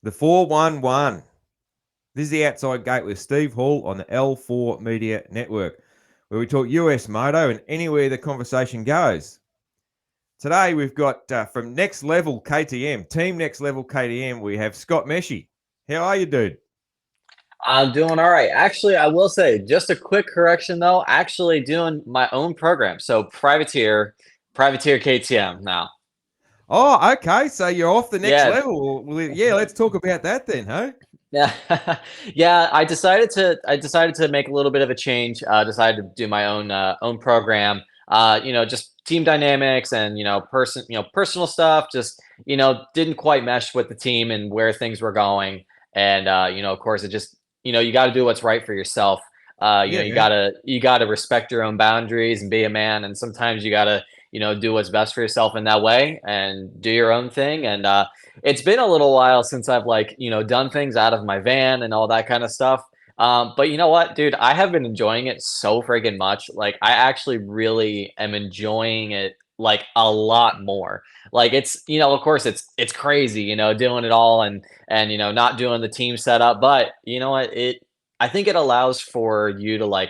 The 411. This is the Outside Gate with Steve Hall on the L4 Media Network, where we talk US Moto and anywhere the conversation goes. Today we've got from Next Level KTM, Team Next Level KTM, we have Scott Meshey. How are you, dude? I'm doing all right. Actually, I will say just a quick correction though. Actually, doing my own program, so privateer KTM now. Oh, okay. So you're off the next Yeah, level. Well, yeah, let's talk about that then, huh? yeah, yeah. I decided to make a little bit of a change. Decided to do my own program. Just team dynamics and personal stuff. Just didn't quite mesh with the team and where things were going. And of course, it just you got to do what's right for yourself. Yeah, You man. gotta respect your own boundaries and be a man. And sometimes you gotta do what's best for yourself in that way and do your own thing. And it's been a little while since I've done things out of my van and all that kind of stuff. But you know what, dude, I have been enjoying it so friggin' much. Like I actually really am enjoying it like a lot more. Like it's, of course it's crazy, doing it all and not doing the team setup, but you know what, I think it allows for you to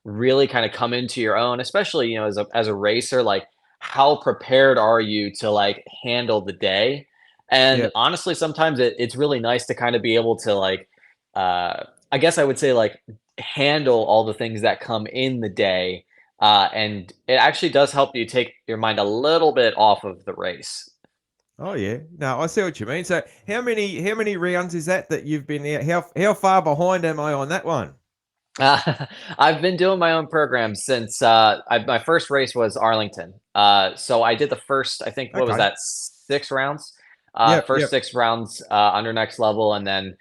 really kind of come into your own, especially, as a racer, like how prepared are you to handle the day? And Yeah. honestly, sometimes it's really nice to kind of be able to uh, I guess I would say handle all the things that come in the day. And it actually does help you take your mind a little bit off of the race. Oh yeah. No, I see what you mean. So how many rounds is that you've been out? How far behind am I on that one? I've been doing my own program since my first race was Arlington. So I did the first, I think, what was Okay. that, 6 rounds? Yep, First yep, 6 rounds under next level, and then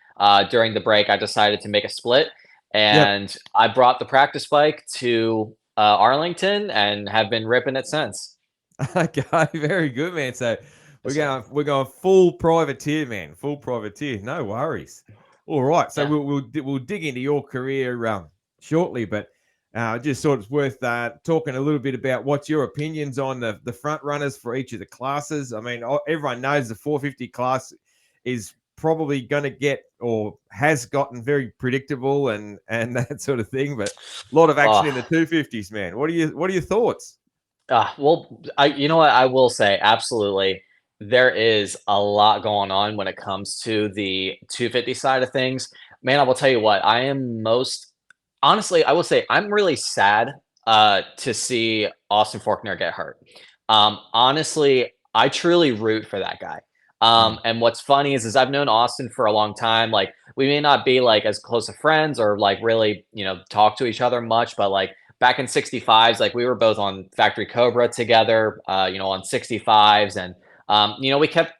during the break, I decided to make a split, yep. and I brought the practice bike to Arlington and have been ripping it since. Okay, very good, man. So we're Yes, sir. going we're going full privateer, man. Full privateer. No worries. All right. So Yeah. we'll dig into your career shortly, but I just thought it's worth talking a little bit about what's your opinions on the front runners for each of the classes. I mean, everyone knows the 450 class is probably going to get or has gotten very predictable and that sort of thing, but a lot of action in the Oh, 250s, man. What are your thoughts? well, you know what I will say, absolutely. There is a lot going on when it comes to the 250 side of things. Man, I will tell you what, I am most honestly, I will say I'm really sad to see Austin Faulkner get hurt. Honestly, I truly root for that guy. Mm. And what's funny is I've known Austin for a long time. Like we may not be as close of friends or really, talk to each other much, but back in 65s, like we were both on Factory Cobra together, on 65s. And, we kept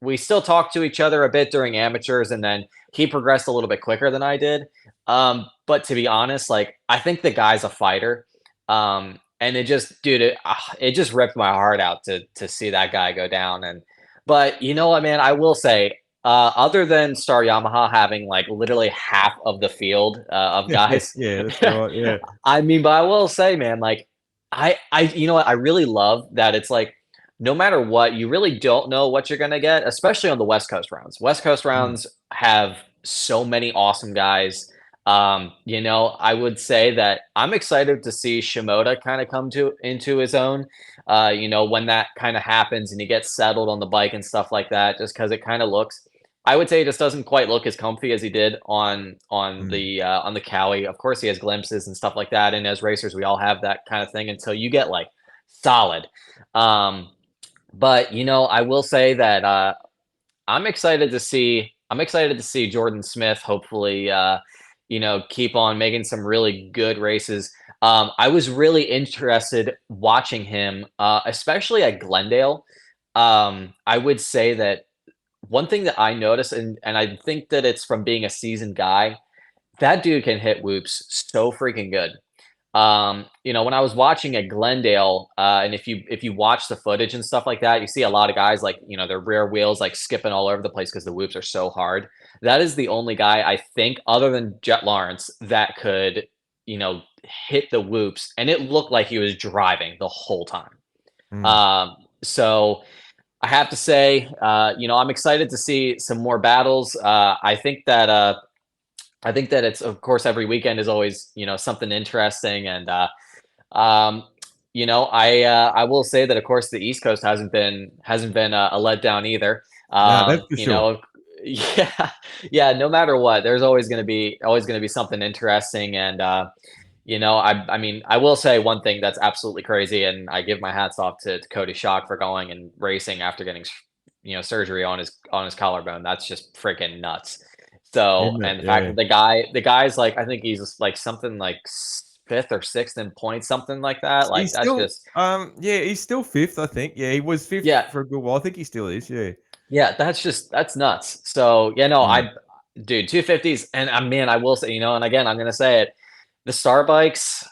we still talked to each other a bit during amateurs. And then he progressed a little bit quicker than I did. But to be honest, I think the guy's a fighter. And it just, dude, it just ripped my heart out to see that guy go down. And but you know what, man, I will say, other than Star Yamaha having literally half of the field of guys, Yeah, that's right. Yeah. I mean, but I will say, man, you know what, I really love that it's no matter what, you really don't know what you're gonna get, especially on the West Coast rounds. West Coast Mm. rounds have so many awesome guys. I would say that I'm excited to see Shimoda kind of come to into his own. When that kind of happens and he gets settled on the bike and stuff like that, just because it kind of looks. I would say it just doesn't quite look as comfy as he did Mm. on the Cowie. Of course, he has glimpses and stuff like that, and as racers, we all have that kind of thing until you get solid. Um, but I will say that I'm excited to see Jordan Smith hopefully keep on making some really good races. I was really interested watching him, especially at Glendale. I would say that one thing that I noticed, and I think that it's from being a seasoned guy, that dude can hit whoops so freaking good. When I was watching at Glendale, and if you watch the footage and stuff like that, you see a lot of guys their rear wheels skipping all over the place because the whoops are so hard. That is the only guy I think, other than Jet Lawrence, that could hit the whoops, and it looked like he was driving the whole time. Mm. So I have to say, I'm excited to see some more battles. I think that it's, of course, every weekend is always, something interesting. And, um, I will say that, of course, the East Coast hasn't been a letdown either. No, that's for sure. Yeah, yeah. No matter what, there's always gonna be something interesting. And I mean, I will say one thing that's absolutely crazy, and I give my hats off to Cody Schock for going and racing after getting surgery on his collarbone. That's just freaking nuts. So, Isn't it? and the fact Yeah. that the guy's like, I think he's just like something like fifth or sixth in points, something like that. Like He's that's still, just yeah, he's still fifth, I think. Yeah, he was fifth yeah, for a good while. I think he still is. Yeah. yeah. That's nuts. So yeah, no, Mm. dude, 250s, and man, I will say, and again, I'm gonna say it, the Star bikes.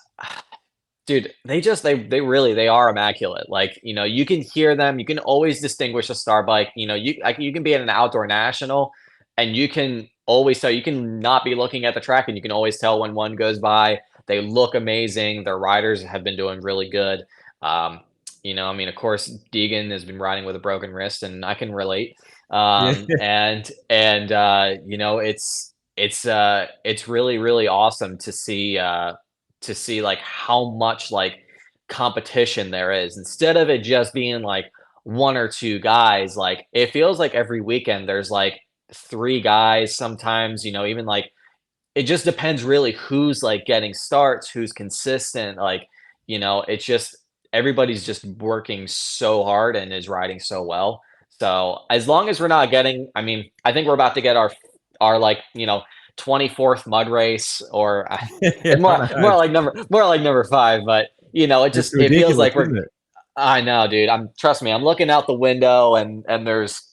Dude, they are immaculate. Like, you can hear them. You can always distinguish a star bike. You can be at an outdoor national, and you can always tell. You can not be looking at the track, and you can always tell when one goes by. They look amazing. Their riders have been doing really good. Um, I mean, of course, Deegan has been riding with a broken wrist, and I can relate. Yeah. It's really, really awesome to see like how much like competition there is, instead of it just being like one or two guys. Like, it feels like every weekend there's like three guys sometimes, even like it just depends really who's like getting starts, who's consistent. Like, it's just everybody's just working so hard and is riding so well. So as long as we're not getting, I mean, I think we're about to get our like, 24th mud race, or Yeah, and I more know. more like number 5. But It's it feels ridiculous, like isn't it? I know, dude. Trust me, I'm looking out the window, and there's,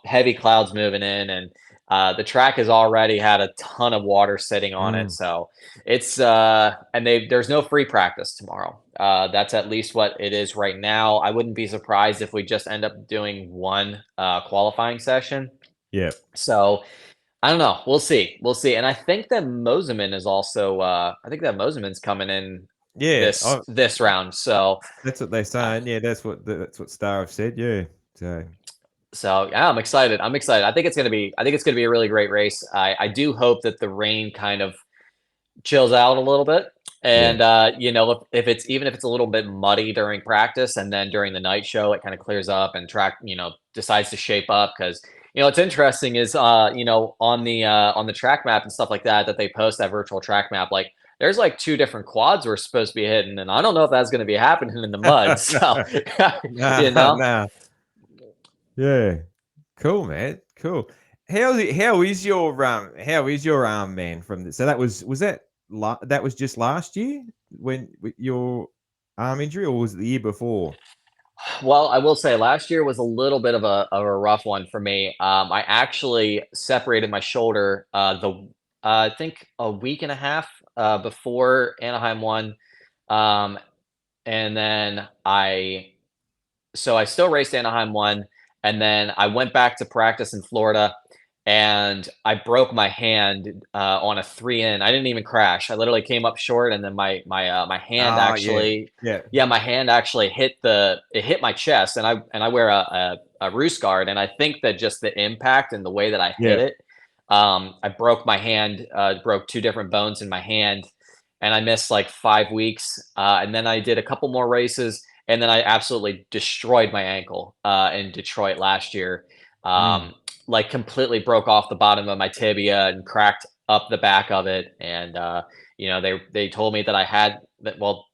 heavy clouds moving in, and the track has already had a ton of water sitting on it. Mm. So it's and there's no free practice tomorrow. That's at least what it is right now. I wouldn't be surprised if we just end up doing one qualifying session. Yeah. So I don't know. We'll see. We'll see. And I think that Moseman is also. I think that Moseman's coming in Yeah. this round. So. That's what they're Uh, saying. Yeah, that's what Star have said. Yeah. So So yeah, I'm excited. I'm excited. I think it's gonna be a really great race. I do hope that the rain kind of chills out a little bit. yeah. And if it's, even if it's a little bit muddy during practice, and then during the night show it kind of clears up and track, decides to shape up. Because what's interesting is on the track map and stuff like that they post, that virtual track map, like there's like two different quads we're supposed to be hitting, and I don't know if that's going to be happening in the mud. So Nah, you know nah. Yeah. Cool, man. Cool. How is your arm, man, from this? So was that was just last year when with your arm injury, or was it the year before? Well, I will say last year was a little bit of a rough one for me. I actually separated my shoulder I think a week and a half before Anaheim won, um, and then I still raced Anaheim 1, and then I went back to practice in Florida, and I broke my hand on a 3 in. I didn't even crash. I literally came up short, and then my hand Oh, yeah. actually, Yeah. yeah, my hand actually hit my chest, and I wear a roost guard, and I think that just the impact and the way that I hit Yeah. it, I broke my hand, broke two different bones in my hand, and I missed like 5 weeks, and then I did a couple more races, and then I absolutely destroyed my ankle in Detroit last year. Mm. Like completely broke off the bottom of my tibia and cracked up the back of it. And they told me that I had that. Well,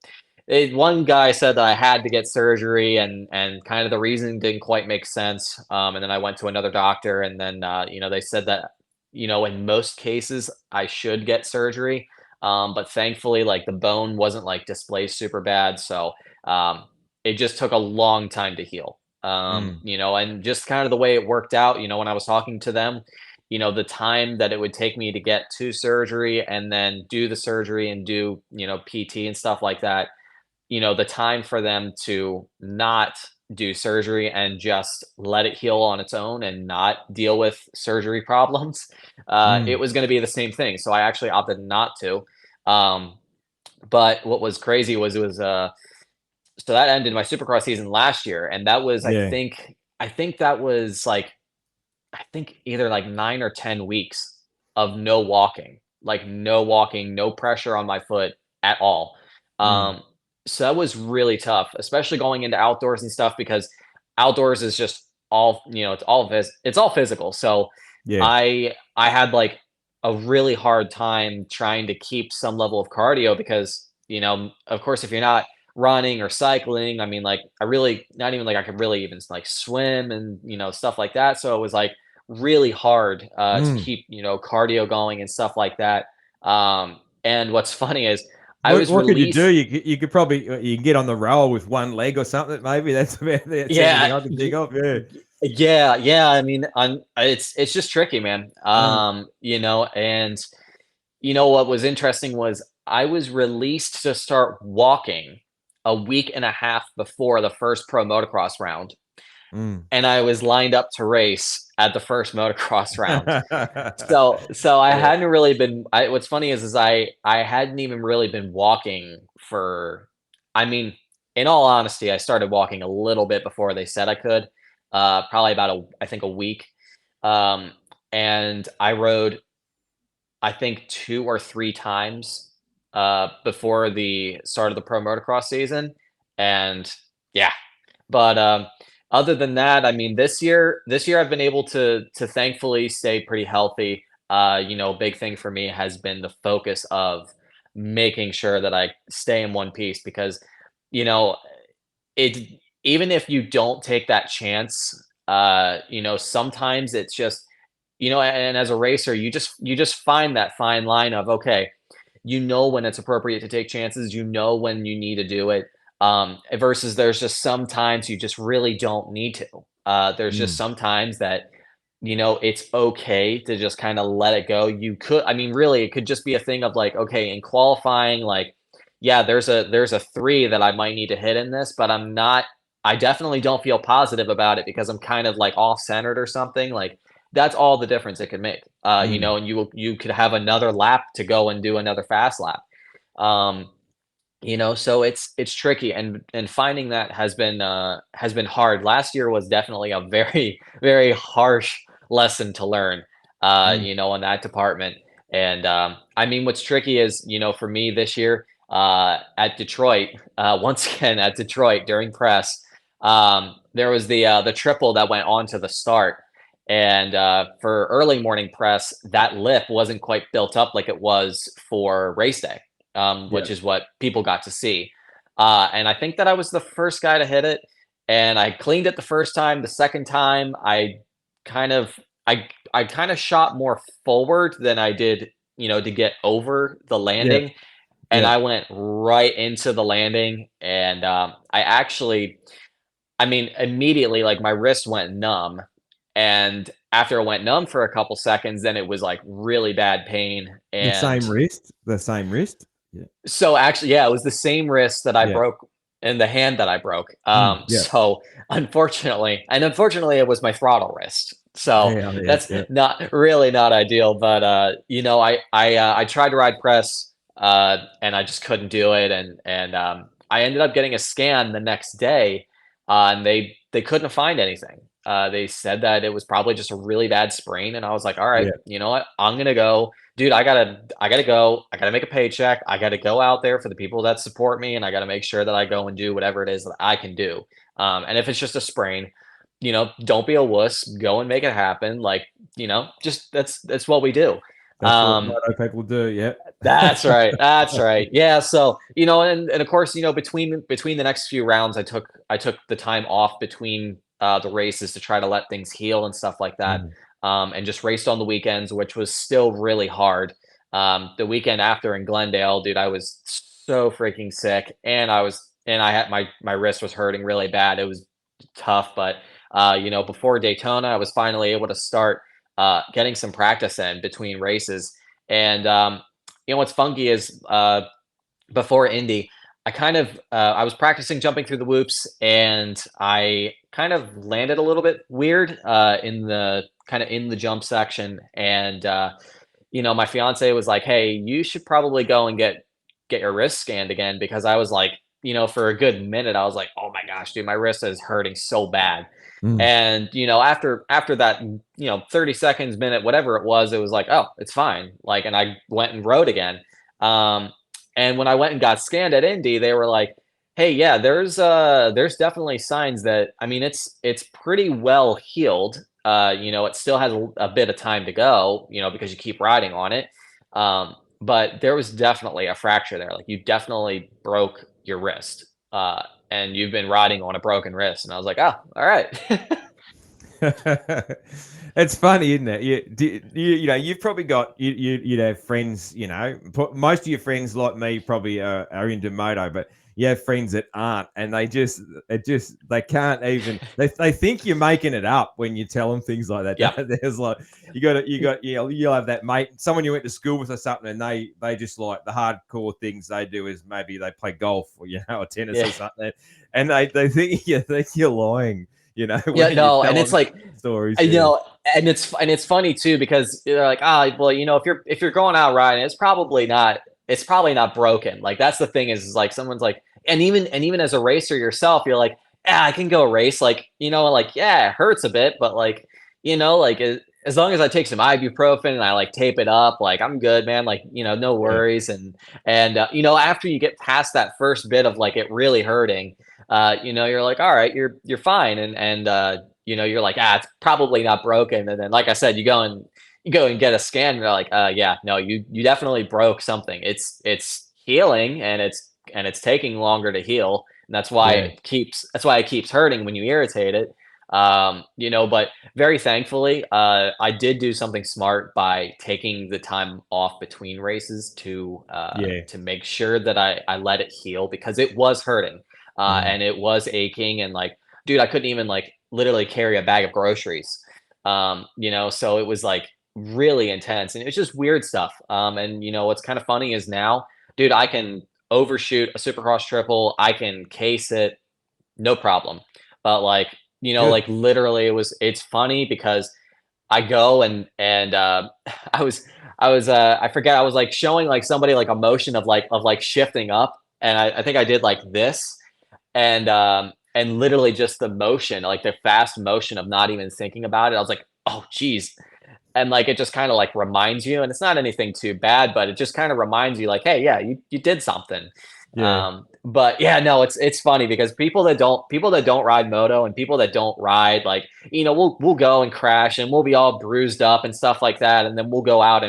one guy said that I had to get surgery, and kind of the reason didn't quite make sense. And then I went to another doctor, and then they said that in most cases I should get surgery. But thankfully, like the bone wasn't like displaced super bad, so um, it just took a long time to heal. Mm. And just kind of the way it worked out, when I was talking to them, the time that it would take me to get to surgery and then do the surgery and do, PT and stuff like that, the time for them to not do surgery and just let it heal on its own and not deal with surgery problems, it Mm. was going to be the same thing. So I actually opted not to. Um, but what was crazy was it was so that ended my Supercross season last year, and that was, I Yeah. think, I think that was like, I think either like 9 or 10 weeks of no walking, like no walking, no pressure on my foot at all. Mm. Um, so that was really tough, especially going into outdoors and stuff because outdoors is just all, it's all physical. So Yeah. I had like a really hard time trying to keep some level of cardio because, of course, if you're not running or cycling, I mean, like I really not even like I could really even like swim and stuff like that. So it was like really hard to Mm. keep cardio going and stuff like that. And what's funny is I What was what could you do? released. You could probably you can get on the roll with one leg or something. Maybe that's about that's anything Yeah, I can think of. Yeah. yeah. I mean, it's just tricky, man. Mm. And what was interesting was I was released to start walking a week and a half before the first pro motocross round, Mm. and I was lined up to race at the first motocross round. So I Yeah. hadn't really been. What's funny is I hadn't even really been walking for. I mean, in all honesty, I started walking a little bit before they said I could. Probably about I think a week. Um, and I rode, I think 2 or 3 times before the start of the pro motocross season, and yeah, but, other than that, I mean, this year I've been able to thankfully stay pretty healthy. Big thing for me has been the focus of making sure that I stay in one piece because, you know, it even if you don't take that chance, sometimes it's just, and as a racer, you just find that fine line of, okay, when it's appropriate to take chances, when you need to do it. Versus there's just sometimes you just really don't need to. There's just Mm. sometimes that, it's okay to just kind of let it go. I mean, really, it could just be a thing of like, okay, in qualifying, like, yeah, there's a 3 that I might need to hit in this, but I definitely don't feel positive about it because I'm kind of like off centered or something. Like that's all the difference it could make. Mm. And you could have another lap to go and do another fast lap. Um, so it's tricky, and finding that has been hard. Last year was definitely a very very harsh lesson to learn, Mm. in that department. And I mean, what's tricky is, for me this year, at Detroit, once again at Detroit during press, there was the triple that went on to the start. And for early morning press, that lip wasn't quite built up like it was for race day, which Yeah. is what people got to see. And I think that I was the first guy to hit it, and I cleaned it the first time. The second time, kind of, I kind of shot more forward than I did, to get over the Yeah. landing, and Yeah. I went right into the landing, and I mean, immediately, like my wrist went numb, and after it went numb for a couple seconds, then it was like really bad pain, The and same wrist. The same wrist. Yeah. so actually, yeah, it was the same wrist that I Yeah. broke and the hand that I broke. Mm. Yeah. So unfortunately, it was my throttle wrist. So Yeah. Yeah. that's Yeah. not ideal. But I tried to ride press, and I just couldn't do it. And I ended up getting a scan the next day, and they couldn't find anything. They said that it was probably just a really bad sprain, and I was like, all right, Yeah. you know what, I'm gonna go, dude. I gotta go. I gotta make a paycheck. I gotta go out there for the people that support me, and I gotta make sure that I go and do whatever it is that I can do. And if it's just a sprain, don't be a wuss. Go and make it happen. Like, just that's what we do. That's what Um, moto people do. Yeah. that's right. That's right. Yeah. So, and of course, between the next few rounds, I took the time off between the races to try to let things heal and stuff like that. Mm. And just raced on the weekends, which was still really hard. The weekend after in Glendale, dude, I was so freaking sick, and I had my wrist was hurting really bad. It was tough, but before Daytona, I was finally able to start getting some practice in between races. And what's funky is before Indy, I was practicing jumping through the whoops, and I kind of landed a little bit weird in the jump section. And my fiance was like, "Hey, you should probably go and get your wrist scanned again," because I was like, for a good minute, I was like, "Oh my gosh, dude, my wrist is hurting so bad." Mm. And, after that, 30 seconds, minute, whatever it was like, oh, it's fine. Like, and I went and rode again. Um, and when I went and got scanned at Indy, they were like, hey, yeah, there's definitely signs that, I mean, it's pretty well healed. It still has a bit of time to go, because you keep riding on it. But there was definitely a fracture there. Like, you definitely broke your wrist. And you've been riding on a broken wrist. And I was like, oh, all right. It's funny, isn't it? You've probably got you'd have friends. Most of your friends like me probably are into moto, but you have friends that aren't, and they can't even. They think you're making it up when you tell them things like that. Yeah. There's like you'll have that mate, someone you went to school with or something, and they just like the hardcore things they do is maybe they play golf or or tennis or something, and they think you're lying. Yeah, no, and it's like stories. and it's funny too, because they're like, well, if you're going out riding, it's probably not broken. Like, that's the thing is like someone's like, and even as a racer yourself, you're like, yeah, I can go race, like, like, yeah, it hurts a bit, but like, like as long as I take some ibuprofen and I like tape it up, like, I'm good, man. Like, no worries. And after you get past that first bit of like it really hurting, you're like, all right, you're fine. And you're like, it's probably not broken. And then, like I said, you go and get a scan, and they're like, yeah, no, you definitely broke something. It's healing, and it's taking longer to heal. And that's why it keeps hurting when you irritate it. But very thankfully, I did do something smart by taking the time off between races to make sure that I let it heal, because it was hurting. And it was aching, and like, dude, I couldn't even like literally carry a bag of groceries. So it was like really intense, and it's just weird stuff. And what's kind of funny is now, dude, I can overshoot a Supercross triple, I can case it, no problem. But like, Good. like literally it's funny because I go and I I forget, I was like showing like somebody like a motion of like shifting up, and I think I did like this, and literally just the motion, like the fast motion of not even thinking about it. I was like, oh geez. And like it just kind of like reminds you, and it's not anything too bad, but it just kind of reminds you like, hey, yeah, you did something. Yeah. But yeah, no, it's funny because people that don't ride moto, and people that don't ride, like, we'll go and crash, and we'll be all bruised up and stuff like that, and then we'll go out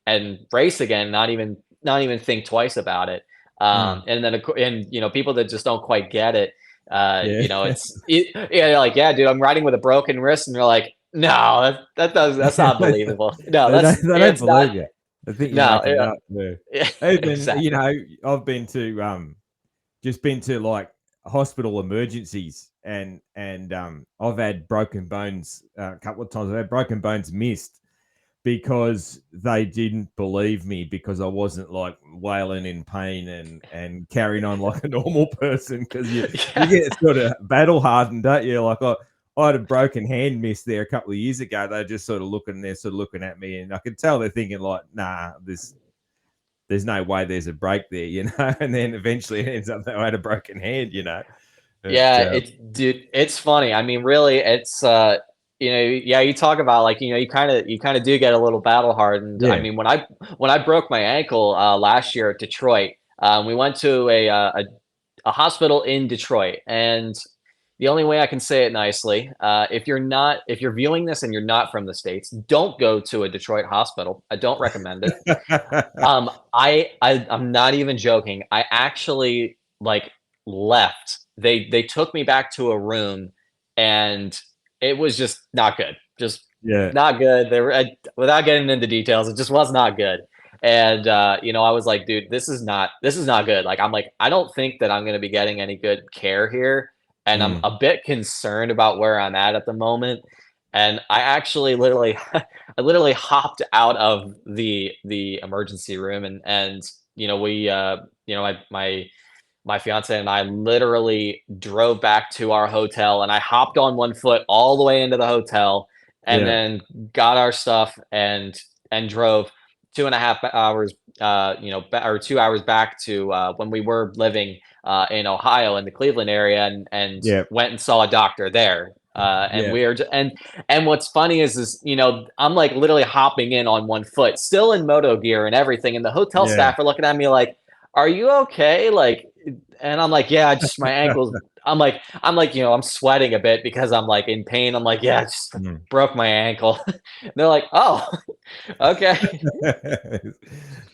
and race again, not even think twice about it. And then people that just don't quite get it, yeah, like, yeah, dude, I'm riding with a broken wrist, and they're like, no, that's not believable. No, they don't it's not. believe you. I think you're No, making it up. yeah, Even exactly. I've been to just been to like hospital emergencies, and I've had broken bones a couple of times. I've had broken bones missed because they didn't believe me, because I wasn't like wailing in pain and carrying on like a normal person, because you Yeah. get sort of battle hardened, don't you? Like I had a broken hand missed there a couple of years ago. They're just sort of looking at me, and I could tell they're thinking like, nah, there's no way there's a break there, and then eventually it ends up that I had a broken hand. But, Yeah, dude, it's funny. I mean, really, it's yeah, you talk about like, you kind of do get a little battle hardened. I yeah. mean, when I broke my ankle last year at Detroit, we went to a hospital in Detroit, and the only way I can say it nicely, if you're viewing this and you're not from the States, don't go to a Detroit hospital. I don't recommend it. I'm not even joking. I actually like left. They took me back to a room, and it was just not good. Just Yeah. not good. Without getting into details, it just was not good. And I was like, dude, this is not good. Like, I'm like, I don't think that I'm gonna be getting any good care here, and I'm Mm. a bit concerned about where I'm at the moment. And I actually literally I literally hopped out of the emergency room, and we my fiance and I literally drove back to our hotel, and I hopped on one foot all the way into the hotel, and Yeah. then got our stuff and drove 2.5 hours, or 2 hours back to when we were living in Ohio, in the Cleveland area, and Yeah. went and saw a doctor there. And Yeah. we are, and what's funny is, I'm like literally hopping in on one foot, still in moto gear and everything. And the hotel Yeah. staff are looking at me like, are you okay? Like, and I'm like, yeah, just my ankles. I'm like, I'm sweating a bit because I'm like in pain. I'm like, yeah, I just Mm. broke my ankle. They're like, oh, okay.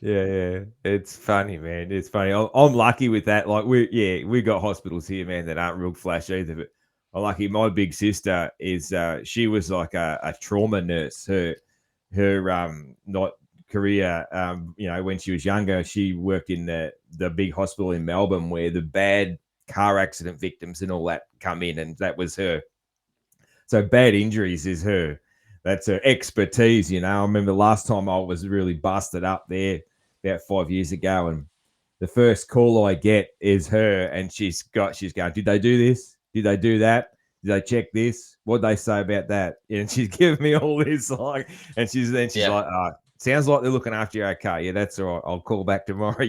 Yeah, yeah. It's funny, man. It's funny. I'm lucky with that. Like we got hospitals here, man, that aren't real flash either. But I'm lucky. My big sister is she was like a trauma nurse. Her not career, when she was younger, she worked in the big hospital in Melbourne where the bad car accident victims and all that come in, and that was her. So bad injuries is that's her expertise. I remember last time I was really busted up there about 5 years ago, and the first call I get is her, and she's going, did they do this? Did they do that? Did they check this? What'd they say about that? And she's giving me all this and she's Yeah. like, sounds like they're looking after you. Okay, yeah, that's all right. I'll call back tomorrow.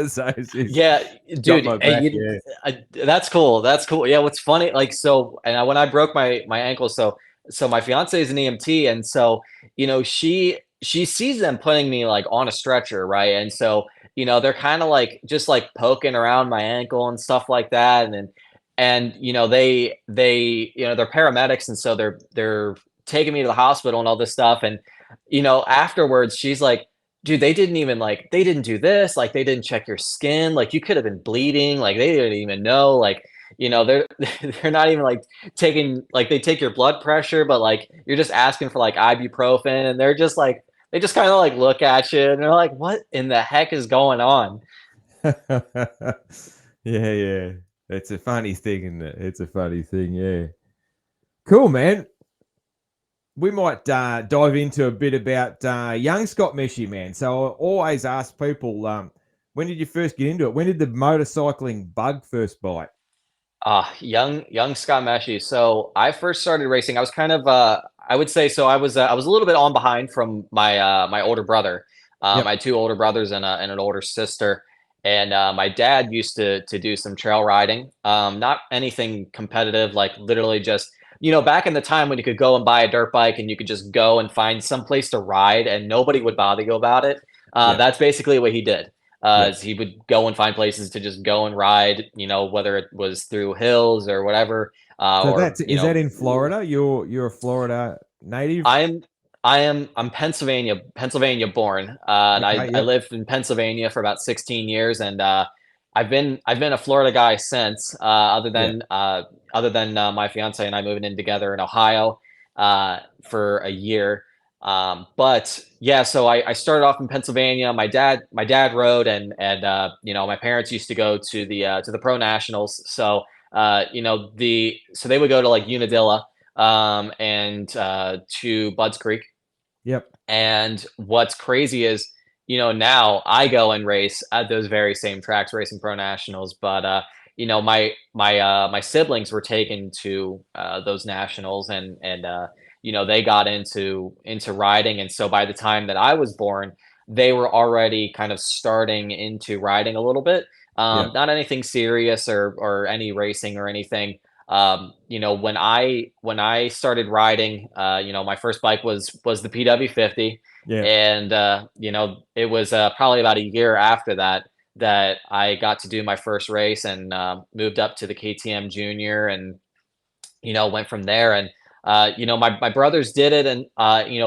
So she's Yeah, got dude, my back. Yeah, that's cool. That's cool. Yeah, what's funny, like, so, and when I broke my ankle, so my fiance is an EMT, and so, she sees them putting me like on a stretcher, right? And so, they're kind of like just like poking around my ankle and stuff like that, and they're paramedics, and so they're taking me to the hospital and all this stuff, and afterwards, she's like, dude, they didn't do this, like they didn't check your skin, like you could have been bleeding, like they didn't even know, like, they're they're not even like taking, like they take your blood pressure, but like you're just asking for like ibuprofen, and they're just like, they just kind of like look at you and they're like, what in the heck is going on? yeah, yeah. It's a funny thing, isn't it? It's a funny thing. Yeah. Cool, man. We might dive into a bit about young Scott Meshey, man. So I always ask people, when did you first get into it? When did the motorcycling bug first bite? Young Scott Meshey. So I first started racing. I was kind of, I would say, so I was a little bit on behind from my older brother. I Yep. had two older brothers and an older sister. And my dad used to do some trail riding. Not anything competitive, like literally just, back in the time when you could go and buy a dirt bike and you could just go and find some place to ride and nobody would bother you about it. Yep. That's basically what he did. Yep. He would go and find places to just go and ride, whether it was through hills or whatever, So or is that in Florida? You're a Florida native? I'm I'm Pennsylvania born, and Okay. I Yep. lived in Pennsylvania for about 16 years, and I've been a Florida guy since, Yeah. other than my fiance and I moving in together in Ohio for a year. But yeah, so I started off in Pennsylvania. My dad rode, and my parents used to go to the pro nationals. So so they would go to like Unadilla, and to Budds Creek. Yep. And what's crazy is, now I go and race at those very same tracks, racing pro nationals. But my siblings were taken to those nationals, and they got into riding. And so by the time that I was born, they were already kind of starting into riding a little bit. Yep. Not anything serious or any racing or anything. When I started riding, my first bike was the PW50, Yep. and it was probably about a year after that I got to do my first race, and moved up to the KTM Junior, and went from there. And my brothers did it, and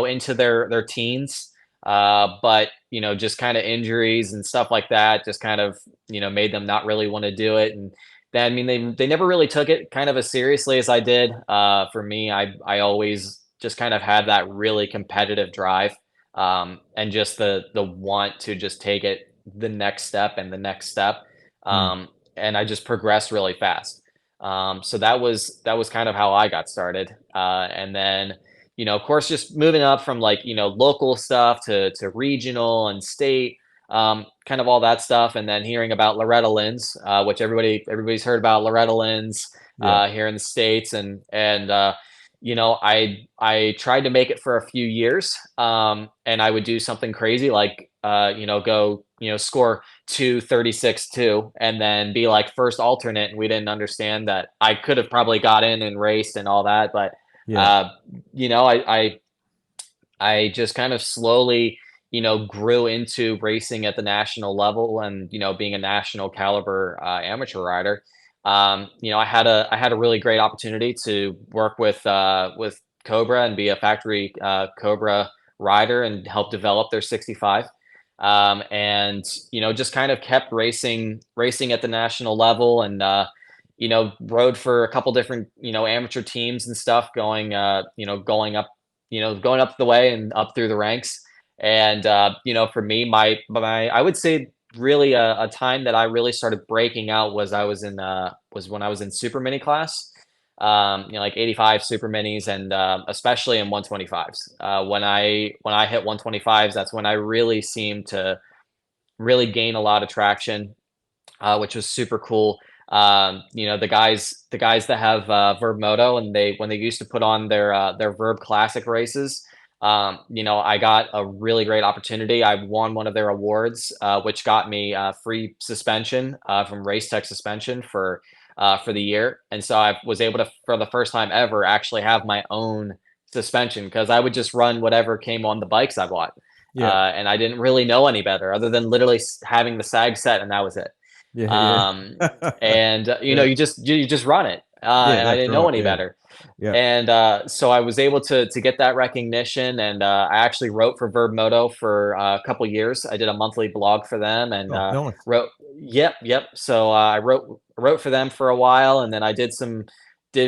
into their teens, but just kind of injuries and stuff like that just kind of made them not really want to do it. And then, I mean, they never really took it kind of as seriously as I did. For me, I always just kind of had that really competitive drive, and just the want to just take it the next step and the next step. Mm. And I just progressed really fast. So that was kind of how I got started. And then, of course, just moving up from like, local stuff to regional and state, kind of all that stuff. And then hearing about Loretta Lynn's, which everybody's heard about Loretta Lynn's, Yep. here in the States. I tried to make it for a few years. And I would do something crazy like go, score 2:36.2 and then be like first alternate. And we didn't understand that I could have probably got in and raced and all that. But, Yeah. uh, I just kind of slowly, grew into racing at the national level and, being a national caliber amateur rider. I had a really great opportunity to work with Cobra and be a factory Cobra rider and help develop their 65. And just kind of kept racing at the national level and rode for a couple different amateur teams and stuff going up the way and up through the ranks. And for me, my I would say really a time that I really started breaking out was when I was in super mini class. Like 85 super minis and especially in 125s. When I hit 125s, that's when I really seemed to really gain a lot of traction, which was super cool. The guys that have Verb Moto and when they used to put on their Verb Classic races, I got a really great opportunity. I won one of their awards, which got me free suspension from Race Tech Suspension for the year, and so I was able to, for the first time ever, actually have my own suspension because I would just run whatever came on the bikes I bought, Yeah. and I didn't really know any better other than literally having the sag set, and that was it. Yeah. um Yeah. and Yeah. you just run it, Yeah. and I That's didn't know right. any Yeah. better. Yeah. And so I was able to get that recognition, and I actually wrote for Verb Moto for a couple years. I did a monthly blog for them, and Oh, nice. wrote. Yep. So I wrote for them for a while, and then I did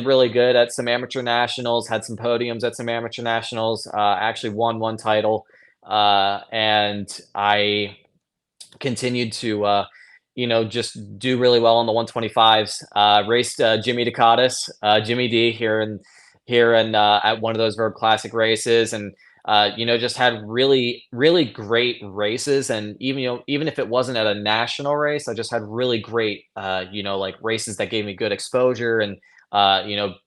really good at some amateur nationals, had some podiums at some amateur nationals. Actually won one title, and I continued to just do really well on the 125s. Raced Jimmy DeCatis, Jimmy D here in at one of those Verb Classic races, and just had really really great races. And even if it wasn't at a national race, I just had really great like races that gave me good exposure and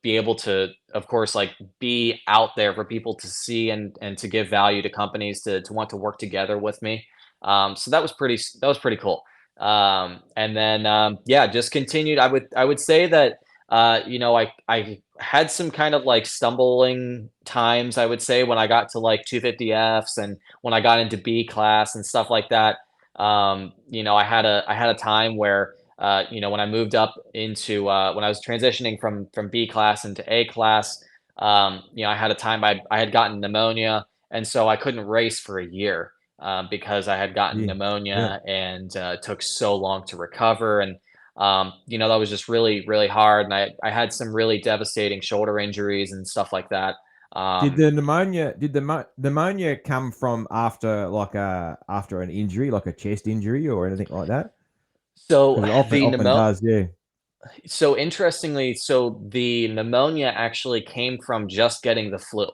be able to, of course, like be out there for people to see and to give value to companies to want to work together with me. So that was pretty cool. And then yeah, just continued. I would say that I had some kind of like stumbling times, I would say, when I got to like 250Fs and when I got into B class and stuff like that. I had a time where when I moved up into when I was transitioning from B class into A class, I had a time I had gotten pneumonia, and so I couldn't race for a year because I had gotten Yeah. Yeah. pneumonia and it took so long to recover. And, that was just really, really hard. And I had some really devastating shoulder injuries and stuff like that. Did Um, the pneumonia? Did the pneumonia come from after an injury, like a chest injury or anything like that? so Because it often the often pneumo- does. Yeah. so interestingly, so the pneumonia actually came from just getting the flu.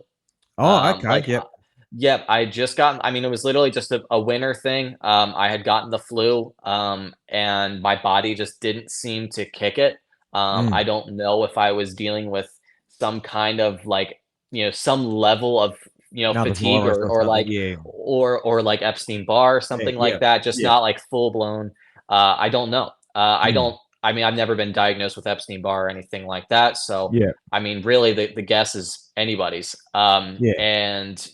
Oh, okay. Like, Yep. yep, I just got. I mean, it was literally just a winter thing. I had gotten the flu, and my body just didn't seem to kick it. Mm. I don't know if I was dealing with some kind of like, some level of Another fatigue virus or or or something. like Yeah. or like Epstein Barr or Yeah. something Yeah. like that. Just Yeah. not like full blown. I don't know. I Mm. don't. I mean, I've never been diagnosed with Epstein Barr or anything like that. So Yeah. I mean, really, the guess is anybody's. Yeah. And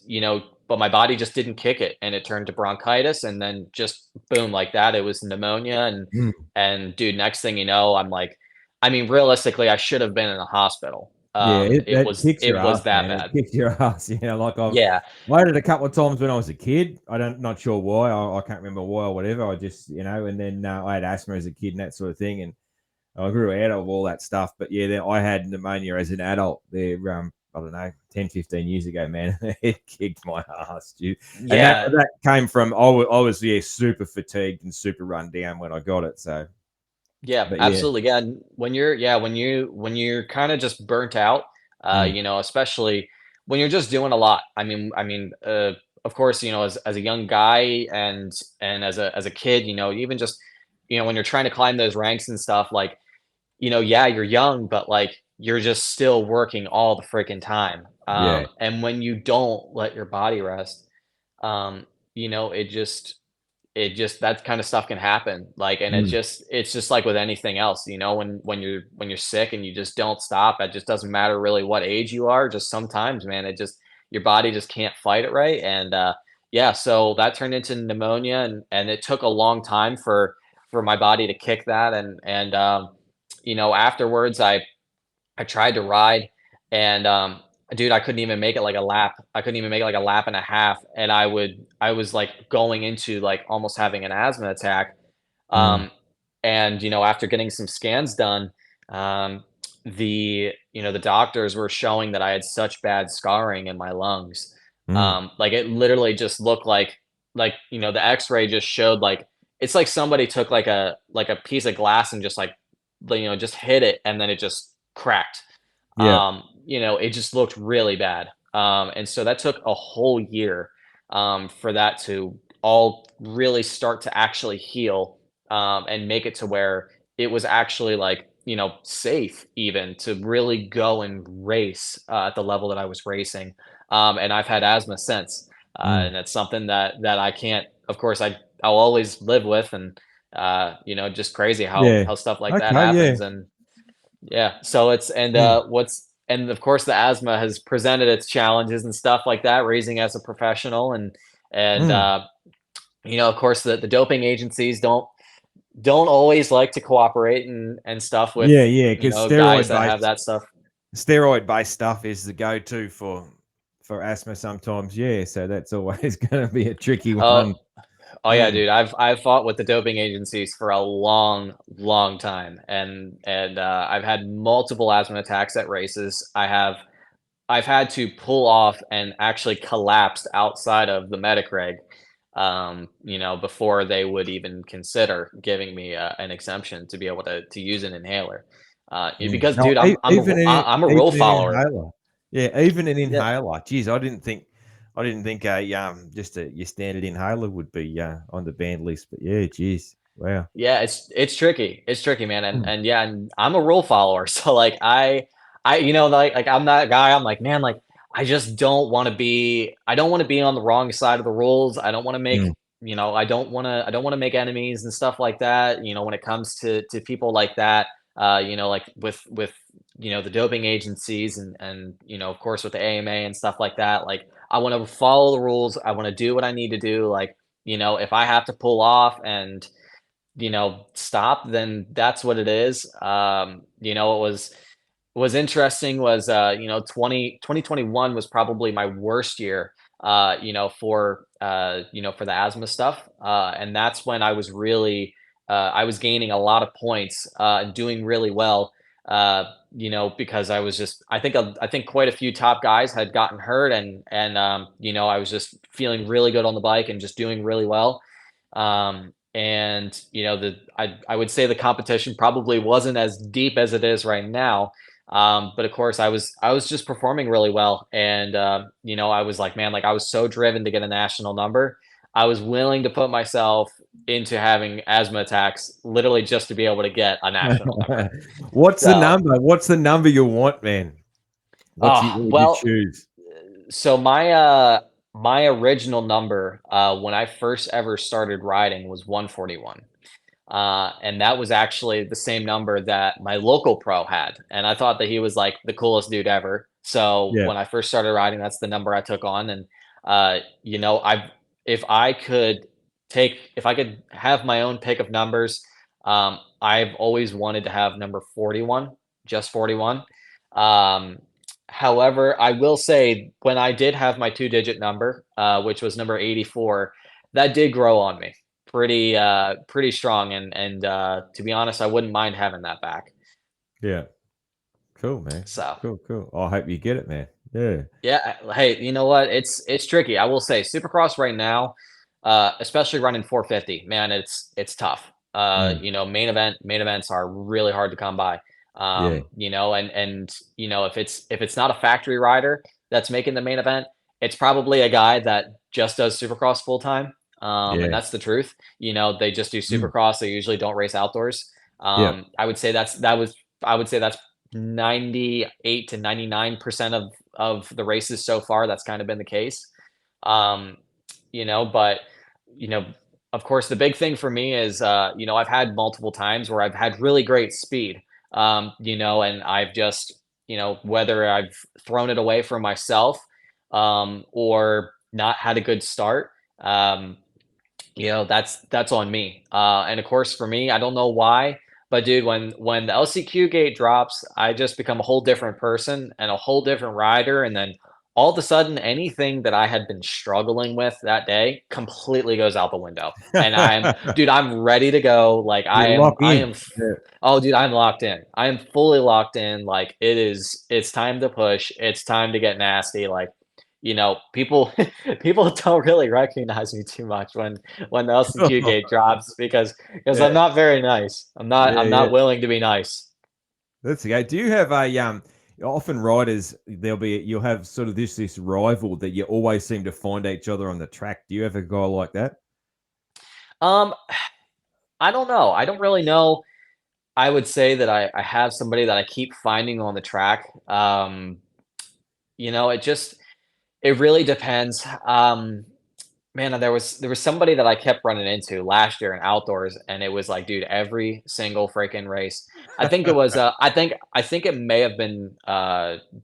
but my body just didn't kick it, and it turned to bronchitis, and then just boom, like that, it was pneumonia. And Mm. dude, next thing you know, I'm like, I mean, realistically, I should have been in a hospital. Yeah, It that was kicks your it was ass, that man. It bad. kicks your ass. Like Yeah, I had it a couple of times when I was a kid. Not sure why. I can't remember why or whatever. I just, and then I had asthma as a kid and that sort of thing, and I grew out of all that stuff. But yeah, then I had pneumonia as an adult. There, I don't know, 10, 15 years ago, man. It kicked my ass, dude. And that yeah, that came from I was super fatigued and super run down when I got it. So, yeah, but yeah, absolutely. Yeah, when you're kind of just burnt out, mm, especially when you're just doing a lot. Of course, as a young guy and as a kid, even just when you're trying to climb those ranks and stuff, like yeah, you're young, but like you're just still working all the freaking time. yeah, And when you don't let your body rest, it just it just that kind of stuff can happen. Like, and Mm. it's just like with anything else, when you're sick and you just don't stop, it just doesn't matter really what age you are. Just sometimes, man, it just your body just can't fight it right. And yeah, so that turned into pneumonia, and it took a long time for my body to kick that. And afterwards, I tried to ride, and dude, I couldn't even make it like a lap. I couldn't even make it like a lap and a half, and I was like going into like almost having an asthma attack. Mm. Um, and after getting some scans done, um, the doctors were showing that I had such bad scarring in my lungs. Mm. Like it literally just looked like the X-ray just showed like it's like somebody took like a piece of glass and just like just hit it, and then it just cracked. Yeah. It just looked really bad. And so that took a whole year for that to all really start to actually heal, and make it to where it was actually like, safe even to really go and race at the level that I was racing. And I've had asthma since. Mm. And that's something that I can't, of course, I'll always live with. And, just crazy Yeah. how stuff like that Okay. Yeah. happens. And yeah, so it's and Mm. of course the asthma has presented its challenges and stuff like that, raising as a professional. And Mm. of course the doping agencies don't always like to cooperate and stuff with Yeah. Yeah. Because guys that have that stuff. steroid based stuff is the go to for asthma sometimes. Yeah. So that's always going to be a tricky Oh, one. oh yeah, Mm. dude. I've fought with the doping agencies for a long, long time, and I've had multiple asthma attacks at races. I've had to pull off and actually collapsed outside of the medic reg, before they would even consider giving me an exemption to be able to use an inhaler. Yeah. Because, No, dude, I'm a rule even an follower. inhaler. Yeah, even an Yeah, inhaler. Geez, I didn't think just your standard inhaler would be on the banned list. But yeah, geez, wow. yeah, it's tricky. It's tricky, man. And Mm. and yeah, and I'm a rule follower. So like like I'm that guy. I'm like, man, like I don't want to be on the wrong side of the rules. I don't want to Mm. make, I don't want to make enemies and stuff like that, when it comes to people like that, like with the doping agencies and of course with the AMA and stuff like that. Like I want to follow the rules. I want to do what I need to do. Like, if I have to pull off and stop, then that's what it is. What was interesting was 2021 was probably my worst year, for the asthma stuff. And that's when I was really I was gaining a lot of points, and doing really well. Because I think quite a few top guys had gotten hurt, and I was just feeling really good on the bike and just doing really well. And I would say the competition probably wasn't as deep as it is right now. But of course I was just performing really well. And I was like, man, like I was so driven to get a national number. I was willing to put myself into having asthma attacks literally just to be able to get a national number. What's the So, number? What's the number you want, man? What would you well, choose? so my original number when I first ever started riding was 141. And that was actually the same number that my local pro had. And I thought that he was like the coolest dude ever. So Yeah. when I first started riding, that's the number I took on. And I if I could if I could have my own pick of numbers, I've always wanted to have number 41, just 41. Um, However, I will say when I did have my two-digit number, which was number 84, that did grow on me pretty strong. And to be honest, I wouldn't mind having that back. Yeah. Cool, man. So Cool, cool. I hope you get it, man. Yeah. yeah, hey, you know what? It's tricky. I will say Supercross right now, especially running 450, man, it's tough. Mm. Main events are really hard to come by. Yeah. And if it's not a factory rider that's making the main event, it's probably a guy that just does Supercross full time. And Yeah. that's the truth. They just do Mm. Supercross. They usually don't race outdoors. Yeah. I would say I would say that's 98 to 99% of the races so far. That's kind of been the case. Um, but you know, of course, the big thing for me is, I've had multiple times where I've had really great speed, and I've just, whether I've thrown it away from myself, or not had a good start, that's on me. And of course, for me, I don't know why, but dude, when the LCQ gate drops, I just become a whole different person and a whole different rider, and then all of a sudden, anything that I had been struggling with that day completely goes out the window. And dude, I'm ready to go. Like You lock I in. am. Oh, dude, I'm locked in. I am fully locked in. Like it's time to push. It's time to get nasty. Like, people people don't really recognize me too much when the LCQ Yeah. gate drops because I'm Yeah, not very nice. I'm yeah. not willing to be nice. That's okay. Do you have a often riders you'll have sort of this rival that you always seem to find each other on the track. Do you have a guy like that? Um, I don't know. I don't really know. I would say that I have somebody that I keep finding on the track. It just it really depends. Man, there was somebody that I kept running into last year in outdoors, and it was like, dude, every single freaking race. I think it was I think it may have been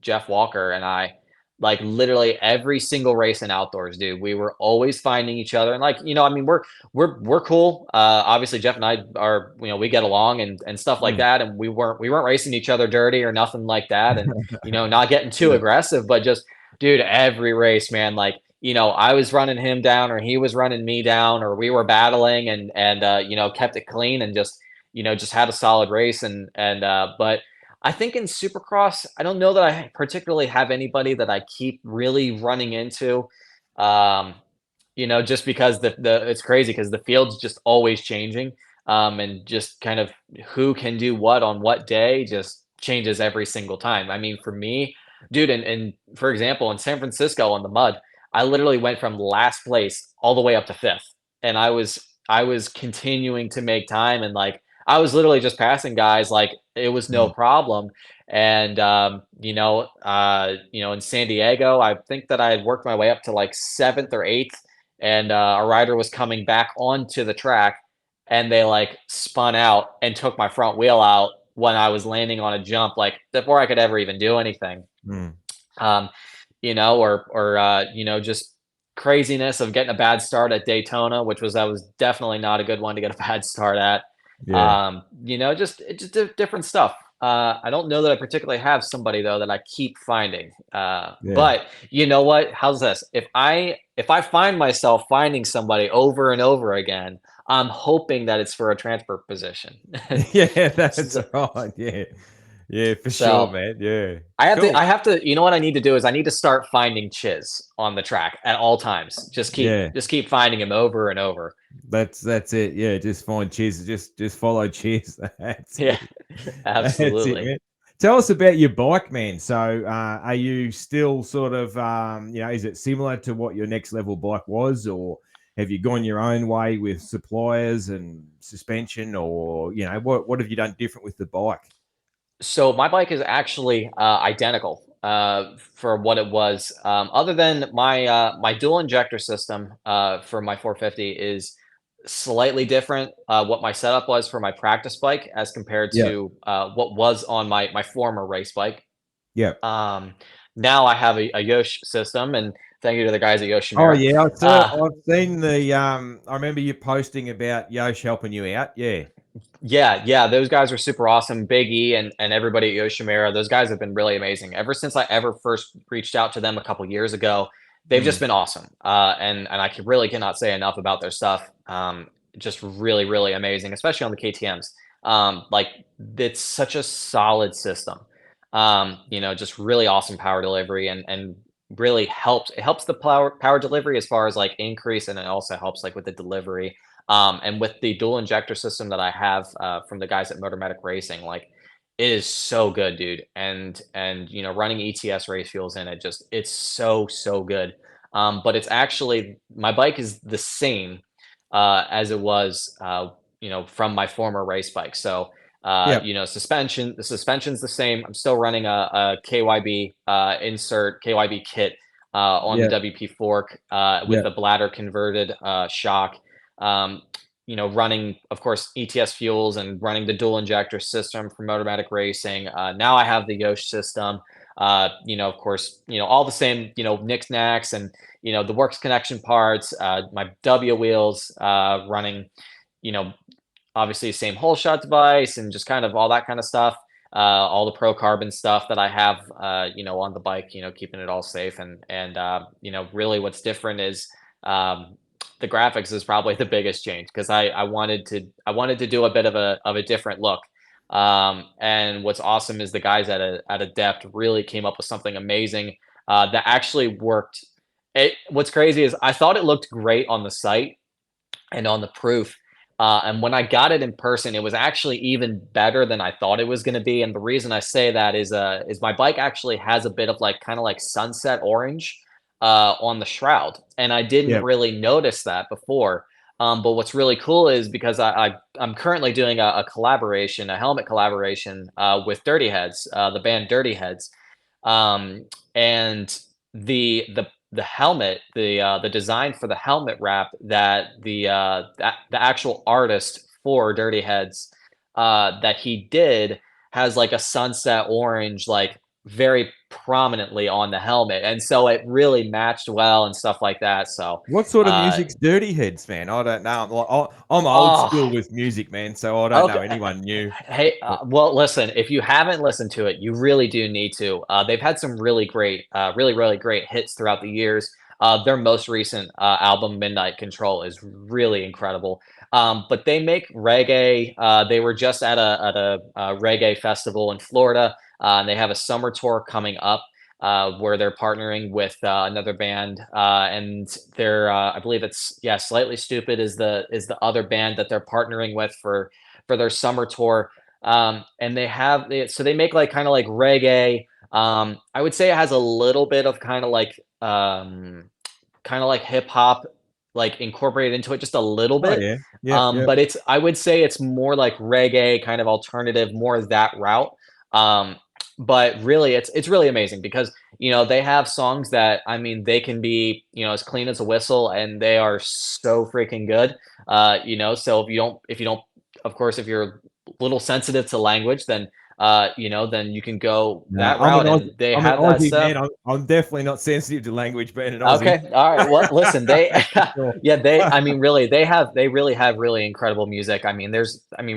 Jeff Walker and I, like literally every single race in outdoors, dude. We were always finding each other, and like, I mean, we're cool. Obviously Jeff and I are, we get along and stuff like Mm. that, and we weren't racing each other dirty or nothing like that, and not getting too Yeah. aggressive, but just, dude, every race, man, like, I was running him down or he was running me down or we were battling and kept it clean and just had a solid race but I think in Supercross, I don't know that I particularly have anybody that I keep really running into. Um, just because the it's crazy because the field's just always changing. And just kind of who can do what on what day just changes every single time. I mean, for me, dude, and for example, in San Francisco on the mud, I literally went from last place all the way up to fifth. And I was continuing to make time and like I was literally just passing guys like it was no Mm. problem. And in San Diego, I think that I had worked my way up to like seventh or eighth, and a rider was coming back onto the track, and they like spun out and took my front wheel out when I was landing on a jump, like before I could ever even do anything. Mm. Um, just craziness of getting a bad start at Daytona, which was that was definitely not a good one to get a bad start at. Yeah. Just different stuff. I don't know that I particularly have somebody though that I keep finding. Yeah. But you know what? How's this? If I find myself finding somebody over and over again, I'm hoping that it's for a transfer position. Yeah, that's so, right. Yeah. Yeah, for sure, so man. Yeah. I have to Cool. I have to, what I need to do is I need to start finding Chiz on the track at all times. Yeah. Just keep finding him over and over. That's it. Yeah, just find Cheers. Just follow Cheers. That's Yeah, it. That's it, absolutely. man. Tell us about your bike, man. So, are you still sort of, is it similar to what your next level bike was, or have you gone your own way with suppliers and suspension, or what have you done different with the bike? So my bike is actually identical for what it was. Other than my dual injector system for my 450 is slightly different. What my setup was for my practice bike as compared Yeah. to what was on my former race bike. Yeah. Um, Now I have a Yosh system, and thank you to the guys at Oh Yoshimura. yeah, Uh, I've seen the I remember you posting about Yosh helping you out. Yeah. yeah, those guys are super awesome. Big E and everybody at Yoshimura, those guys have been really amazing. Ever since I ever first reached out to them a couple years ago, they've just Mm. been awesome. And I really cannot say enough about their stuff. Just really, really amazing, especially on the KTM's. Like it's such a solid system. Just really awesome power delivery and really helps. It helps the power delivery as far as like increase, and it also helps like with the delivery. And with the dual injector system that I have from the guys at Motor Medic Racing, like it is so good, dude. And running ETS race fuels in it, just it's so good. But it's actually my bike is the same as it was, from my former race bike. So Yeah. the suspension's the same. I'm still running a KYB insert KYB kit on the Yeah. WP fork with Yeah. the bladder converted shock. running, of course, ETS fuels and running the dual injector system for Motormatic Racing. Now I have the Yosh system. Of course, all the same, knickknacks and, the works connection parts, my W wheels, running, you know, obviously same hole shot device and just kind of all that kind of stuff. All the pro carbon stuff that I have, on the bike, keeping it all safe. And really what's different is, the graphics is probably the biggest change because I wanted to do a bit of a different look. And what's awesome is the guys at Adept really came up with something amazing, that actually worked. What's crazy is I thought it looked great on the site and on the proof. And when I got it in person, it was actually even better than I thought it was going to be. And the reason I say that is my bike actually has a bit of like kind of like sunset orange on the shroud, and I didn't Yeah. really notice that before. But what's really cool is because I'm currently doing a collaboration, a helmet collaboration with Dirty Heads, the band Dirty Heads, and the helmet, the design for the helmet wrap that the actual artist for Dirty Heads that he did has like a sunset orange, like very prominently on the helmet, and so it really matched well and stuff like that. So, What sort of uh, music's Dirty Heads, man? I don't know. I'm old school oh, with music, man, so I don't know okay. anyone new. Hey, But well, listen, if you haven't listened to it, you really do need to. They've had some really great, really great hits throughout the years. Their most recent album, Midnight Control, is really incredible. But they make reggae. They were just at a reggae festival in Florida. And they have a summer tour coming up where they're partnering with another band, and they're I believe it's Slightly Stupid is the other band that they're partnering with for their summer tour. And so they make like kind of like reggae. I would say it has a little bit of kind of like hip hop like incorporated into it just a little oh bit. yeah, yeah, yeah. But I would say it's more like reggae kind of alternative, more that route. Um, but really it's really amazing because they have songs that, I mean, they can be, as clean as a whistle, and they are so freaking good. So if you don't, of course, if you're a little sensitive to language, then you can go No, that route, and they I'm an have that Aussie, stuff. man. I'm definitely not sensitive to language being an Aussie. Okay. All right. Well, listen, they, For sure. yeah, I mean, really, they really have really incredible music. I mean,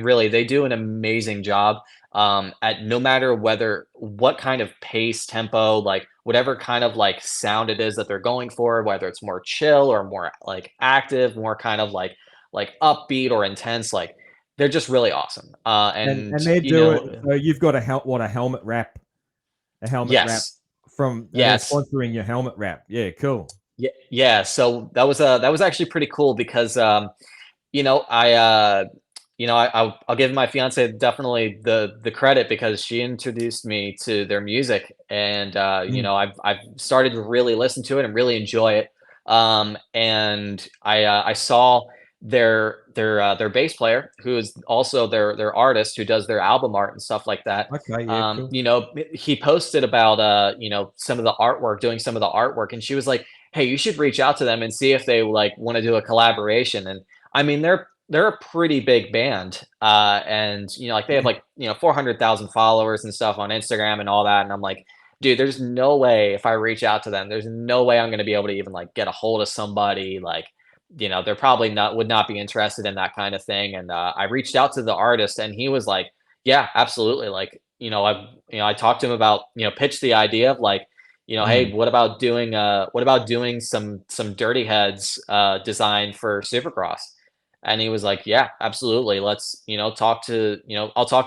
really, they do an amazing job, at no matter what kind of pace, tempo, like whatever kind of like sound it is that they're going for, whether it's more chill or more like active, more kind of like upbeat or intense, like they're just really awesome. And they're doing so you've got a helmet wrap, Yes, and they're yes. sponsoring your helmet wrap. Yeah, cool. Yeah, yeah. So that was actually pretty cool because you know, I'll give my fiance definitely the credit because she introduced me to their music, and Mm. I've started to really listen to it and really enjoy it. And I saw their bass player, who is also their artist, who does their album art and stuff like that. Okay, yeah, cool. He posted about some of the artwork, doing some of the artwork, and she was like, "Hey, you should reach out to them and see if they like want to do a collaboration." And I mean, they're a pretty big band, and like they have Yeah. like 400,000 followers and stuff on Instagram and all that. And I'm like, dude, there's no way if I reach out to them, there's no way I'm going to be able to even like get a hold of somebody. Like, they're probably not would not be interested in that kind of thing. And I reached out to the artist, and he was like, yeah, absolutely. Like, I talked to him about pitched the idea of like, hey, Mm. what about doing some Dirty Heads design for Supercross? And he was like, yeah, absolutely. Let's, I'll talk to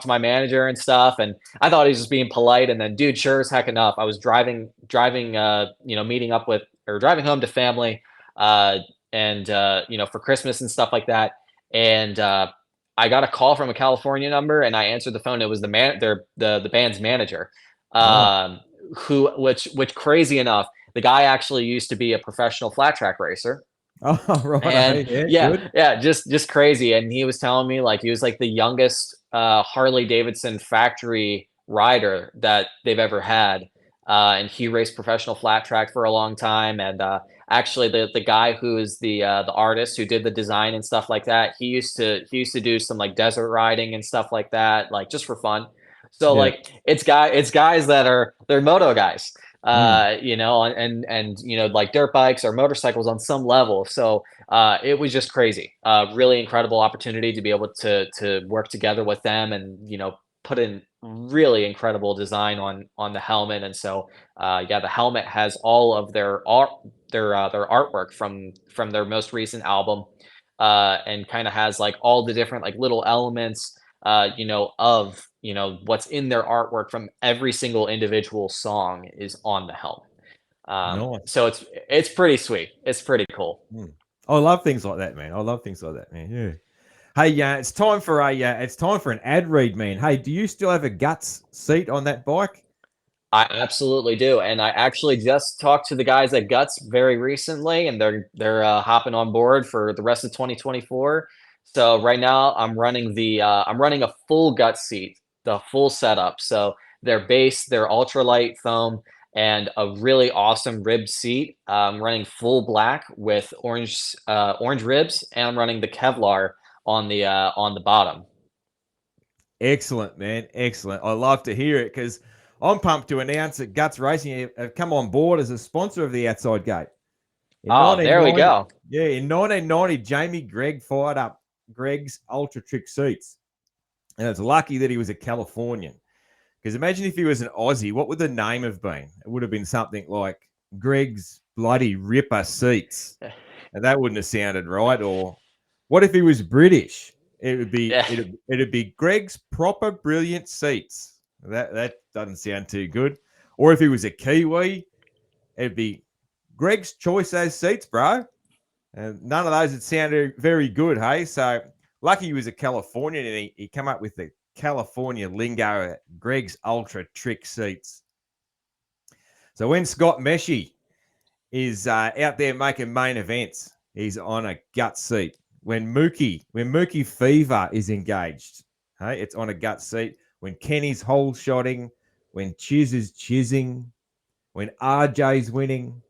my manager and stuff. And I thought he was just being polite. And then, dude, sure as heck enough, I was driving, meeting up with, or driving home to family, and for Christmas and stuff like that. And I got a call from a California number, and I answered the phone. It was the band's manager, Oh. um, which crazy enough, the guy actually used to be a professional flat track racer. Oh, righto. And Yeah, yeah, good. yeah, just crazy. And he was telling me like he was like the youngest Harley Davidson factory rider that they've ever had. And he raced professional flat track for a long time. And actually the guy who is the artist who did the design and stuff like that, he used to do some like desert riding and stuff like that, like just for fun. So Yeah. like it's guys that they're moto guys, Mm. and like dirt bikes or motorcycles on some level. So it was just crazy. Really incredible opportunity to be able to work together with them, and put in really incredible design on the helmet. And so yeah, the helmet has all of their art, their artwork from their most recent album, and kind of has like all the different like little elements, of what's in their artwork from every single individual song is on the helmet. Nice. So it's pretty sweet. It's pretty cool. Mm. I love things like that, man. I love things like that, man. Yeah. Hey, it's time for an ad read, man. Hey, do you still have a guts seat on that bike? I absolutely do, and I actually just talked to the guys at Guts very recently, and they're hopping on board for the rest of 2024. So right now, I'm running a full Guts seat, the full setup. So their base, their ultralight foam, and a really awesome rib seat. I'm running full black with orange ribs, and I'm running the Kevlar on the bottom. Excellent, man. Excellent. I love to hear it because I'm pumped to announce that Guts Racing have come on board as a sponsor of the Outside Gate. In Oh, there we 1990, go. yeah, in 1990, Jamie Gregg fired up Greg's Ultra Trick seats. And it's lucky that he was a Californian. Because imagine if he was an Aussie, what would the name have been? It would have been something like Greg's Bloody Ripper Seats. And that wouldn't have sounded right. Or what if he was British? It would be Yeah. it'd be Greg's Proper Brilliant Seats. That doesn't sound too good. Or if he was a Kiwi, it'd be Greg's Choice as Seats, bro. And none of those had sounded very good, hey? So lucky he was a Californian and he came up with the California lingo at Greg's Ultra Trick Seats. So when Scott Meshey is out there making main events, he's on a gut seat. When Mookie Fever is engaged, hey, it's on a gut seat. When Kenny's hole shotting, when Chiz is chizzing, when RJ's winning,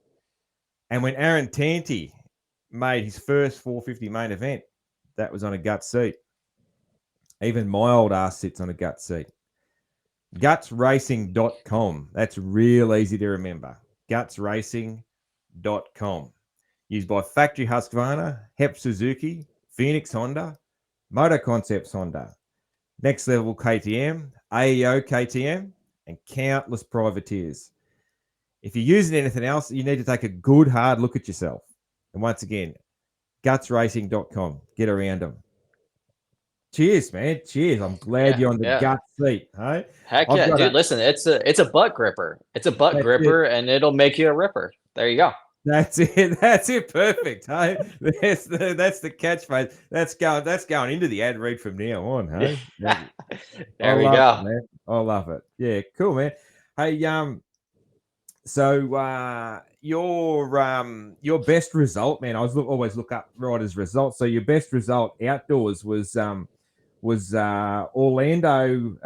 and when Aaron Tanti made his first 450 main event, that was on a gut seat. Even my old ass sits on a gut seat. Gutsracing.com. That's real easy to remember. Gutsracing.com. Used by Factory Husqvarna, Hep Suzuki, Phoenix Honda, Motor Concepts Honda, Next Level KTM, AEO KTM, and countless privateers. If you're using anything else, you need to take a good, hard look at yourself. And once again, gutsracing.com. Get around them. Cheers, man. Cheers. I'm glad you're on the gut seat. Hey? Heck yeah, dude. Listen, it's a butt gripper. It's a butt gripper, and it'll make you a ripper. There you go. That's it. That's it. Perfect. Hey, that's the catchphrase. That's going into the ad read from now on. Hey, there we go. It, man. I love it. Yeah, cool, man. Hey, so your best result, man. I always look up riders' results. So your best result outdoors was Orlando.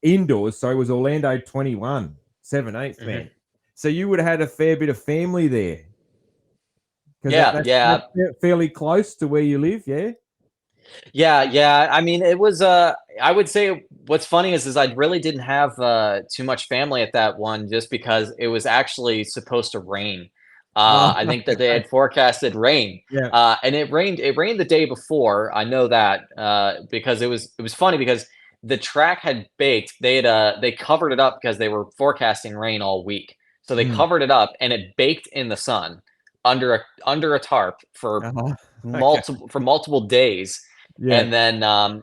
Indoors. So it was Orlando 21, 17th, man. So you would have had a fair bit of family there. That's fairly close to where you live, yeah. Yeah. I mean, it was. I would say what's funny is I really didn't have too much family at that one, just because it was actually supposed to rain. I think that they had forecasted rain, and it rained. It rained the day before. I know that because it was funny because the track had baked. They covered it up because they were forecasting rain all week. So they covered it up, and it baked in the sun under a tarp for multiple days. Yeah. And then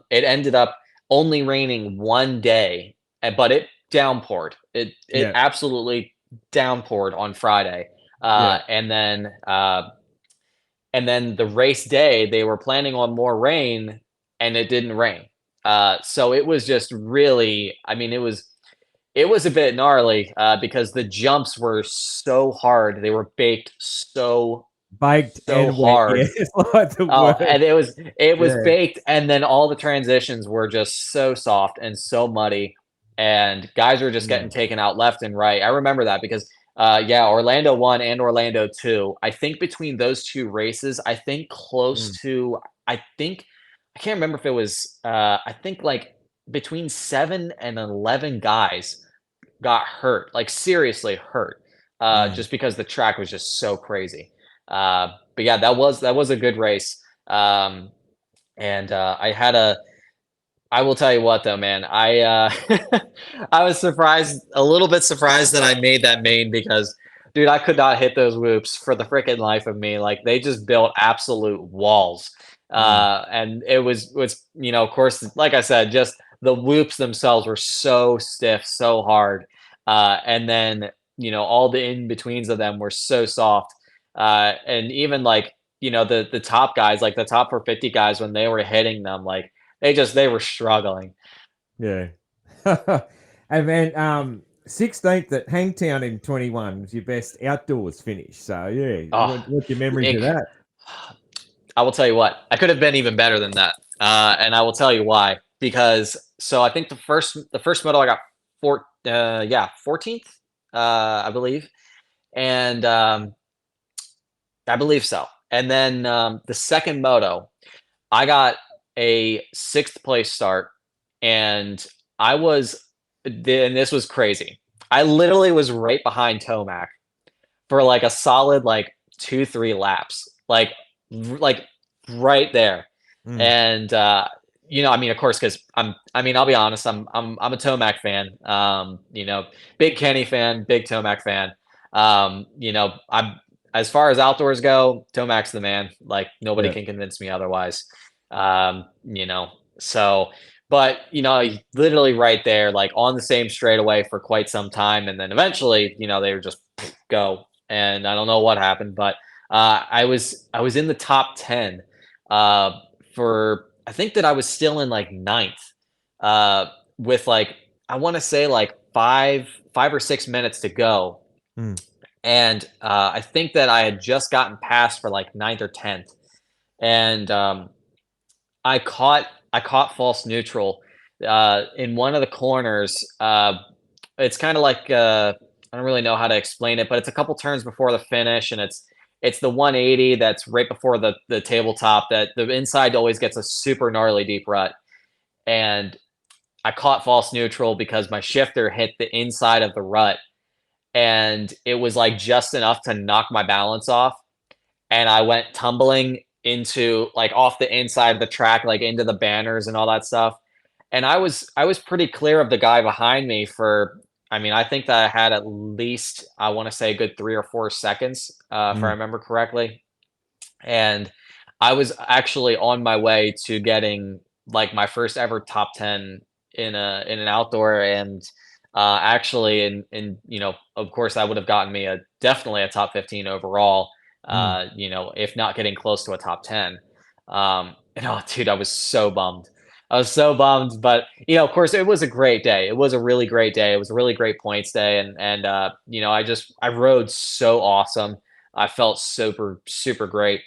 it ended up only raining one day, but it downpoured. It absolutely downpoured on Friday. And then the race day, they were planning on more rain, and it didn't rain. So it was just really, I mean, it was a bit gnarly because the jumps were so hard. They were baked so hard. And it was baked, and then all the transitions were just so soft and so muddy, and guys were just getting taken out left and right. I remember that because Yeah, Orlando 1 and Orlando 2. I think between those 2 races, I think close Mm, to I think I can't remember if it was, I think, like, between 7 and 11 guys got hurt, like, seriously hurt, mm. just because the track was just so crazy. But yeah, that was a good race. And, I will tell you what though, man, I was surprised, a little bit surprised that I made that main because, dude, I could not hit those whoops for the freaking life of me. Like they just built absolute walls. Mm. And it was, of course, like I said, just the whoops themselves were so stiff, so hard. And then, all the in-betweens of them were so soft. And even like, the top guys, like the top 450 guys, when they were hitting them, like they were struggling. Yeah. And then 16th at Hangtown in 21 was your best outdoors finish. So yeah, Oh, what's your memories of it, that? I will tell you what, I could have been even better than that. And I will tell you why. Because so I think the first medal I got 14th, I believe. And I believe so. And then the second moto, I got a sixth place start, and I was, and this was crazy. I literally was right behind Tomac for like a solid like 2, 3 laps, like right there. Mm, And I mean, of course, because I mean, I'll be honest, I'm a Tomac fan. Big Kenny fan, big Tomac fan. I'm as far as outdoors go, Tomac's the man. Like nobody yeah. can convince me otherwise. So but literally right there, like on the same straightaway for quite some time, and then eventually, they were just go. And I don't know what happened, but I was in the top 10 uh, for I think that I was still in like ninth uh, with like I want to say like 5 or 6 minutes to go, Mm, and I think that I had just gotten past for like ninth or 10th, and I caught false neutral in one of the corners. It's kind of like I don't really know how to explain it, but it's a couple turns before the finish, and it's the 180 that's right before the tabletop. That the inside always gets a super gnarly deep rut, and I caught false neutral because my shifter hit the inside of the rut, and it was like just enough to knock my balance off, and I went tumbling into like off the inside of the track, like into the banners and all that stuff. And I was pretty clear of the guy behind me for I mean, I think that I had at least I want to say a good 3 or 4 seconds, if I mm, remember correctly. And I was actually on my way to getting like my first ever top 10 in an outdoor, and actually of course that would have gotten me a definitely a top 15 overall, mm. if not getting close to a top 10. And oh dude, I was so bummed. I was so bummed, but of course it was a great day. It was a really great day. It was a really great points day, and I rode so awesome. I felt super super great.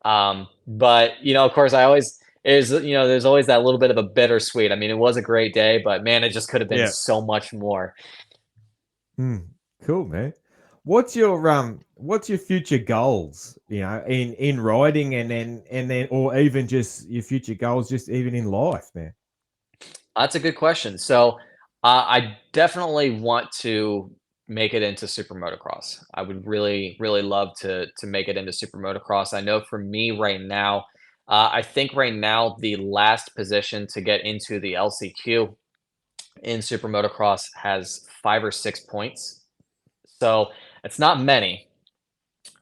But of course, I always is there's always that little bit of a bittersweet. I mean, it was a great day, but man, it just could have been Yeah. so much more. Mm. Cool, man. What's your future goals, in riding and then or even just your future goals just even in life, man? That's a good question. So, I definitely want to make it into super motocross. I would really, really love to make it into super motocross. I know for me right now, I think right now the last position to get into the LCQ in super motocross has 5 or 6 points. So it's not many.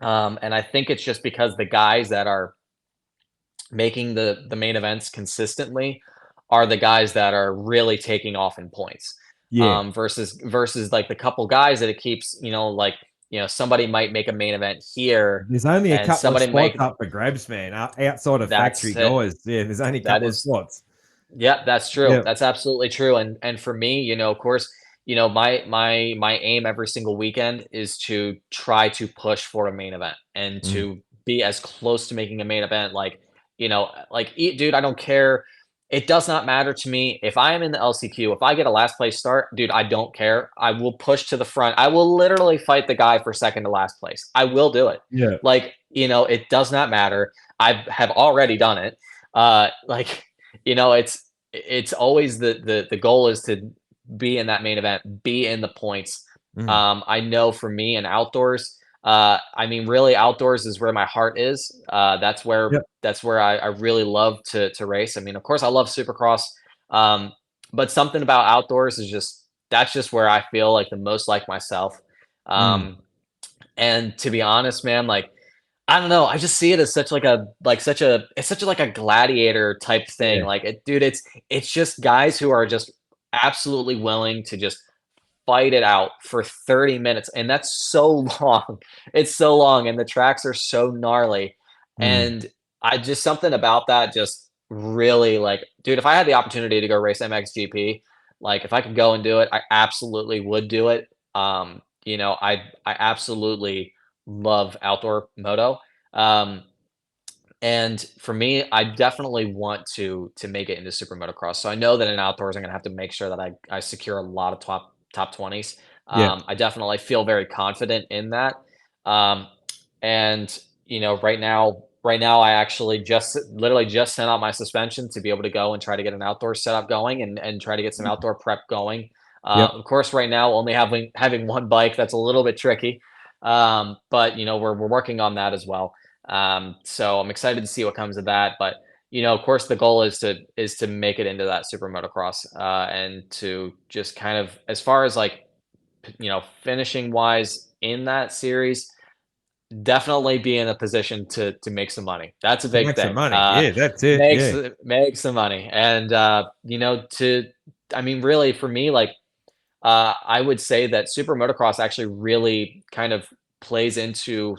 And I think it's just because the guys that are making the main events consistently are the guys that are really taking off in points. Yeah. Versus like the couple guys that it keeps, like, somebody might make a main event here There's only a and couple of somebody spots might up for grabs, man, outside of factory that's it. guys. Yeah, there's only a That couple of is spots. Yeah, that's true. Yeah. That's absolutely true. And for me, of course, my aim every single weekend is to try to push for a main event and Mm, to be as close to making a main event. Like, dude, I don't care. it does not matter to me if I am in the LCQ. If I get a last place start, dude, I don't care. I will push to the front. I will literally fight the guy for second to last place. I will do it. Yeah. Like, it does not matter. I have already done it. Like, it's always the goal is to be in that main event, be in the points. Mm. I know for me in outdoors, I mean, really, outdoors is where my heart is. Yep. That's where I really love to race. I mean, of course, I love Supercross, um, but something about outdoors is just that's just where I feel like the most like myself. Mm. Um, and to be honest, man, like I don't know, I just see it as such like a like such a it's such a, like a gladiator type thing. Yeah. Like, dude, it's just guys who are just absolutely willing to just fight it out for 30 minutes, and that's so long. It's so long, and the tracks are so gnarly, Mm. and I just something about that just really, like, dude, if I had the opportunity to go race MXGP, like, if I could go and do it, I absolutely would do it. I absolutely love outdoor moto. Um, and for me, I definitely want to make it into super motocross. So I know that in outdoors, I'm gonna have to make sure that I secure a lot of top 20s. Yeah. I definitely feel very confident in that. Um, and right now, I actually literally just sent out my suspension to be able to go and try to get an outdoor setup going and try to get some outdoor prep going. Yep. Of course, right now only having one bike, that's a little bit tricky. But we're working on that as well. So I'm excited to see what comes of that. But of course, the goal is to make it into that super motocross, and to just kind of, as far as like finishing wise in that series, definitely be in a position to make some money. That's a big Make some thing. money. Yeah, that's it. Makes Yeah. make some money, and to I mean, really for me, like, I would say that super motocross actually really kind of plays into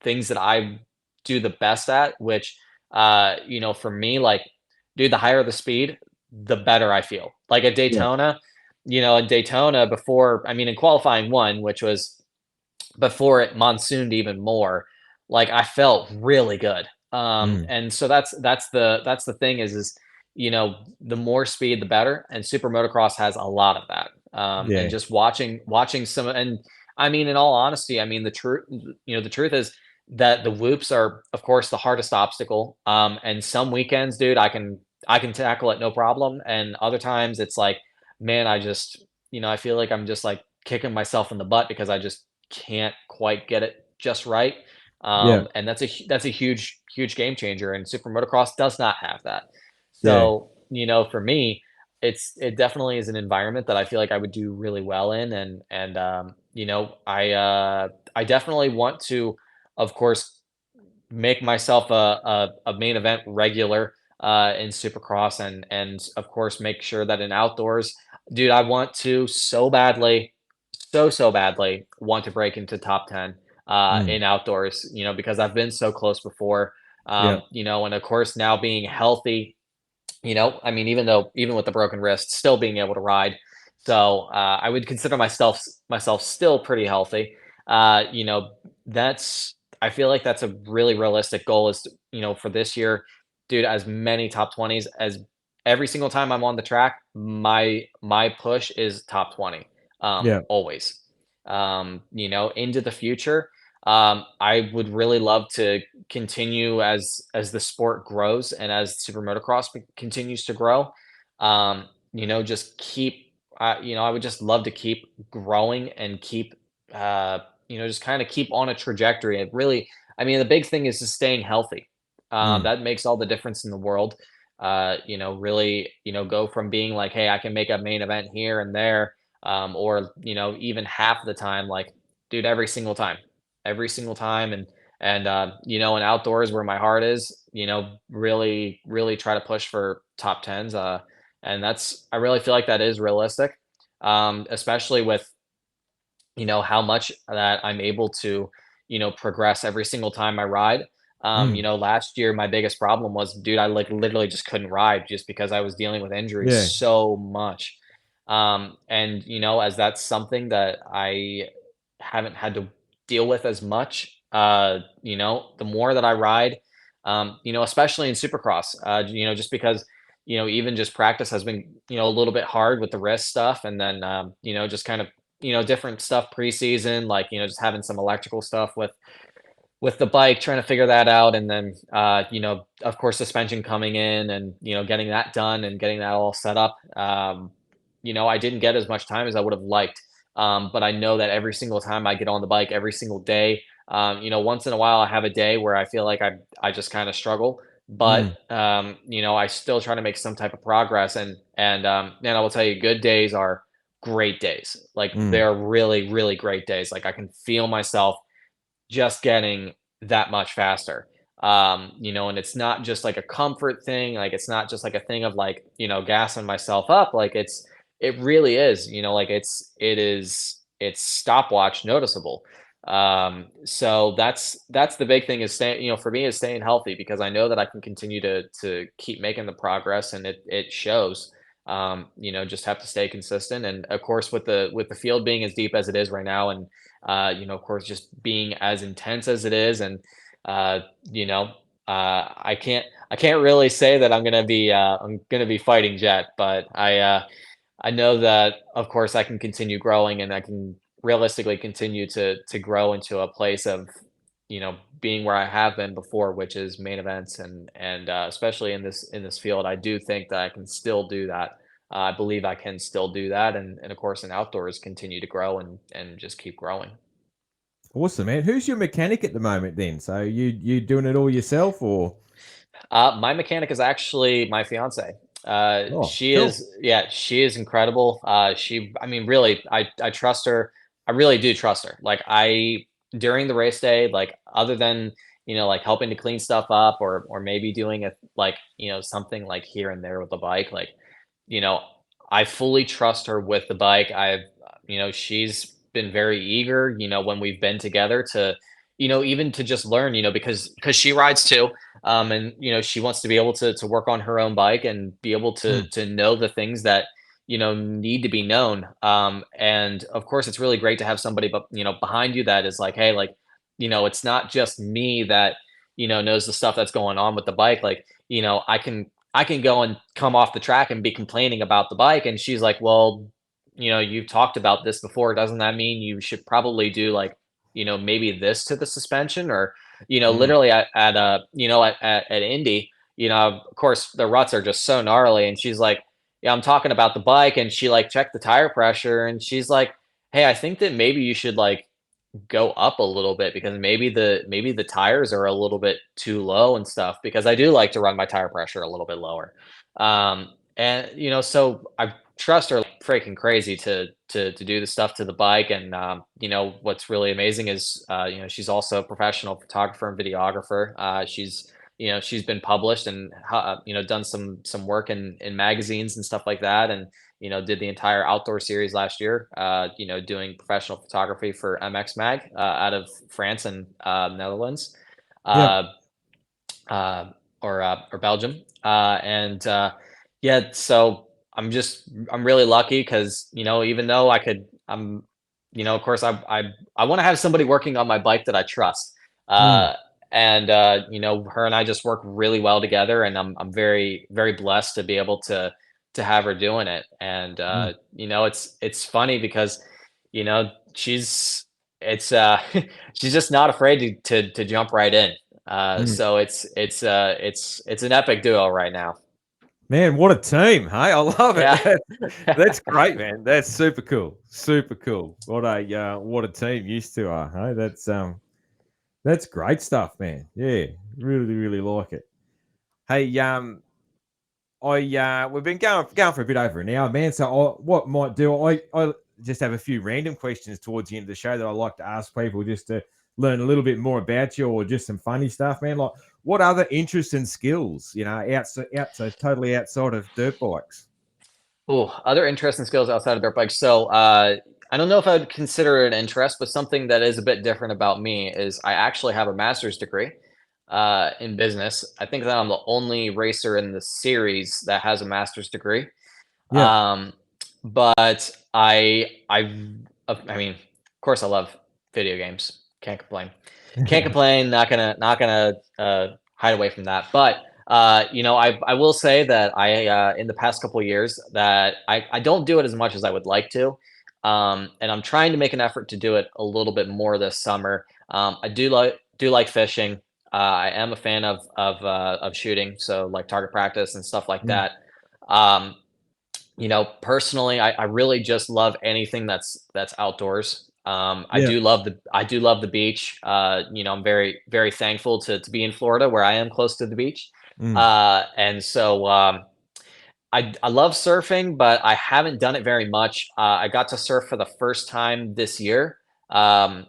things that I do the best at, which, for me, like, dude, the higher the speed, the better I feel. Like at Yeah. Daytona, in Daytona before, I mean, in qualifying one, which was before it monsooned even more, like I felt really good. Mm. And so that's the thing is the more speed, the better. And super motocross has a lot of that. And Yeah. just watching some, and I mean, in all honesty, I mean, the truth is that the whoops are, of course, the hardest obstacle. And some weekends, dude, I can tackle it no problem. And other times it's like, man, I feel like I'm just like kicking myself in the butt because I just can't quite get it just right. Yeah. And that's a huge game changer. And super motocross does not have that. Yeah. So, for me, it definitely is an environment that I feel like I would do really well in. And I definitely want to, of course, make myself a main event regular in Supercross, and of course make sure that in outdoors, dude, I want to so badly, so badly want to break into top 10 Mm. in outdoors, because I've been so close before. Yeah. And of course now being healthy, I mean, even with the broken wrist, still being able to ride. So I would consider myself still pretty healthy. That's I feel like that's a really realistic goal is for this year, dude, as many top 20s as every single time I'm on the track, my push is top 20. Yeah. Always. Into the future. I would really love to continue as the sport grows and as super motocross continues to grow. Just keep. I would just love to keep growing and keep. Just kind of keep on a trajectory. And really, I mean, the big thing is just staying healthy. Mm. That makes all the difference in the world. Really, go from being like, hey, I can make a main event here and there, or even half the time, like, dude, every single time, and in outdoors where my heart is, really really try to push for top 10s, and that's I really feel like that is realistic, especially with how much that I'm able to progress every single time I ride. Mm. Last year my biggest problem was, dude, I like literally just couldn't ride just because I was dealing with injuries Yeah. so much. And as that's something that I haven't had to deal with as much. The more that I ride, especially in Supercross, just because even just practice has been, a little bit hard with the wrist stuff. And then, just kind of, different stuff preseason, like, just having some electrical stuff with the bike, trying to figure that out. And then, of course, suspension coming in and, getting that done and getting that all set up. I didn't get as much time as I would have liked. But I know that every single time I get on the bike, every single day, once in a while I have a day where I feel like I just kind of struggle. But Mm, I still try to make some type of progress. And I will tell you, good days are great days. Like mm, they're really, really great days. Like I can feel myself just getting that much faster. And it's not just like a comfort thing, like it's not just like a thing of like, gassing myself up. Like it really is, like it's stopwatch noticeable. So that's the big thing is staying, for me is staying healthy because I know that I can continue to keep making the progress and it shows. Just have to stay consistent. And of course with the field being as deep as it is right now and of course, just being as intense as it is, and uh, you know, I can't really say that I'm gonna be fighting Jet, but I know that of course I can continue growing, and I can realistically continue to grow into a place of being where I have been before, which is main events, and especially in this field, I do think that I can still do that. I believe I can still do that, and of course in outdoors continue to grow and just keep growing. awesome, man. Who's your mechanic at the moment then? So you doing it all yourself or? My mechanic is actually my fiance. Oh, She cool. is, yeah, she is incredible. I mean, really, I trust her. I really do trust her. Like during the race day, like other than like helping to clean stuff up or maybe doing like something like here and there with the bike, like you know, I fully trust her with the bike. She's been very eager, when we've been together to, even to just learn, because she rides too. And she wants to be able to work on her own bike and be able Mm, to know the things that need to be known. And of course it's really great to have somebody but behind you that is like, hey, like, it's not just me that knows the stuff that's going on with the bike. Like, I can go and come off the track and be complaining about the bike. And she's like, well, you've talked about this before. Doesn't that mean you should probably do like, maybe this to the suspension or, mm, literally at Indy, of course the ruts are just so gnarly. And she's like, yeah, I'm talking about the bike. And she like checked the tire pressure and she's like, hey, I think that maybe you should like go up a little bit because maybe the tires are a little bit too low and stuff because I do like to run my tire pressure a little bit lower. And so I trust her like freaking crazy to do the stuff to the bike. And what's really amazing is she's also a professional photographer and videographer. She's been published and done some work in magazines and stuff like that. And did the entire outdoor series last year, doing professional photography for MX Mag out of France and Netherlands, yep. uh, or Belgium. And yeah, so I'm really lucky because even though of course I want to have somebody working on my bike that I trust. Mm, And her and I just work really well together, and I'm very very blessed to be able to have her doing it. And mm, it's funny because she's it's she's just not afraid to jump right in. mm. So it's an epic duo right now. Man, what a team, hey? I love it. Yeah. That's great, man. That's super cool. Super cool. What a team used to are, hey? That's great stuff, man. Yeah, really, really like it. Hey, we've been going for a bit over an hour, man. So what might do I just have a few random questions towards the end of the show that I like to ask people just to learn a little bit more about you or just some funny stuff, man. Like what other interests and skills, outside totally outside of dirt bikes? Oh, other interests and skills outside of dirt bikes. So I don't know if I would consider it an interest, but something that is a bit different about me is I actually have a master's degree in business. I think that I'm the only racer in the series that has a master's degree. Yeah. Um, but I mean, of course, I love video games. Can't complain. Can't complain. Not gonna hide away from that. But I will say that in the past couple of years that I don't do it as much as I would like to. And I'm trying to make an effort to do it a little bit more this summer. I do like fishing. I am a fan of shooting, so like target practice and stuff like Mm. that. Um, personally, I really just love anything that's outdoors. Yeah. I do love the beach. I'm very very thankful to be in Florida where I am close to the beach. Mm. And so I love surfing, but I haven't done it very much. I got to surf for the first time this year, um,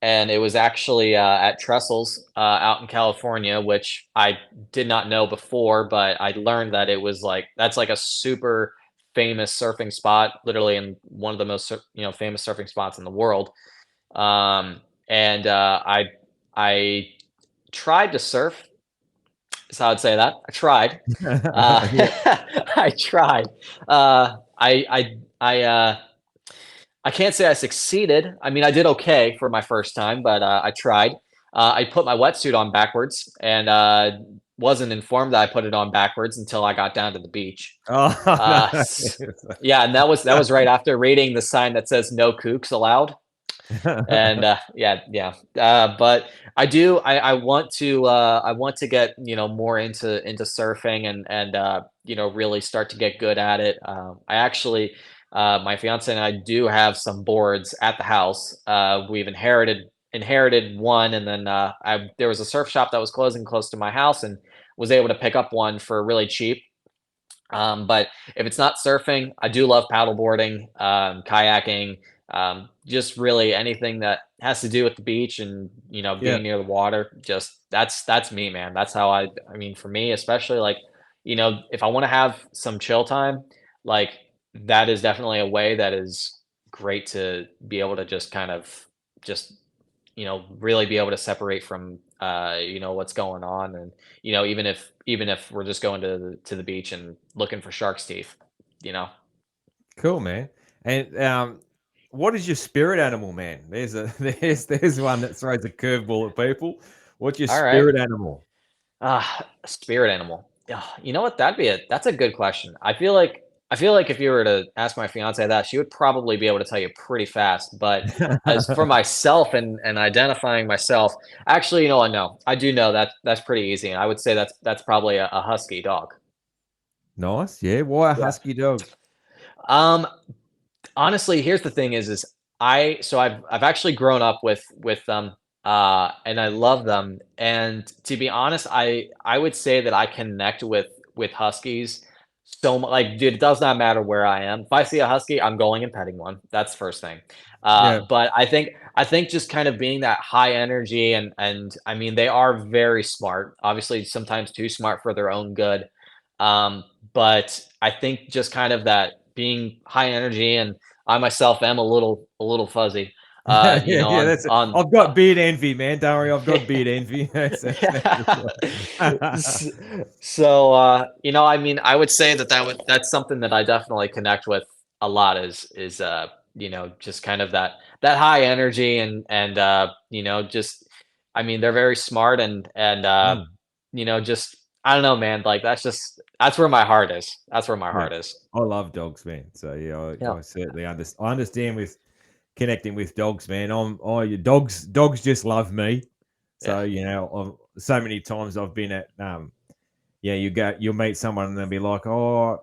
and it was actually at Trestles out in California, which I did not know before, but I learned that it was like that's like a super famous surfing spot, literally in one of the most famous surfing spots in the world. And I tried to surf, so I'd say that I tried. Yeah. I tried. I can't say I succeeded. I mean, I did okay for my first time, but I tried. I put my wetsuit on backwards and wasn't informed that I put it on backwards until I got down to the beach. Oh, no. Yeah, and that was right after reading the sign that says "No kooks allowed." And but I want to get more into surfing and really start to get good at it. I actually My fiance and I do have some boards at the house. We've inherited one, and then there was a surf shop that was closing close to my house and was able to pick up one for really cheap. But if it's not surfing, I do love paddleboarding, kayaking, just really anything that has to do with the beach and Yeah. being near the water. Just that's me, man. That's how I mean, for me, especially like if I want to have some chill time, like that is definitely a way that is great to be able to just kind of just really be able to separate from what's going on, and even if we're just going to the beach and looking for shark's teeth, you know. Cool, man. And what is your spirit animal, man? There's one that throws a curveball at people. What's your All right. spirit animal? Spirit animal. You know what? That's a good question. I feel like if you were to ask my fiance that, she would probably be able to tell you pretty fast. But as for myself and identifying myself, actually, I know. I do know that that's pretty easy. And I would say that's probably a husky dog. Nice. Yeah. Why a Yeah. husky dog? Um, Honestly, here's the thing is I've actually grown up with them, and I love them. And to be honest, I would say that I connect with huskies so much. Like, dude, it does not matter where I am. If I see a husky, I'm going and petting one. That's the first thing. Yeah. But I think just kind of being that high energy, and I mean they are very smart. Obviously, sometimes too smart for their own good. Um, but I think just kind of that being high energy, and I myself am a little fuzzy. Yeah, yeah, that's it. On I've got beard envy, man. Don't worry, I've got beard envy. S- so I mean, I would say that's something that I definitely connect with a lot is just kind of that high energy, and just I mean they're very smart, and Mm, just I don't know, man, like that's where my heart is. That's where my yeah, heart is. I love dogs, man. So yeah, Yeah. I certainly understand with connecting with dogs, man. Your dogs just love me. Yeah. So so many times I've been at yeah, you'll meet someone and they'll be like, oh,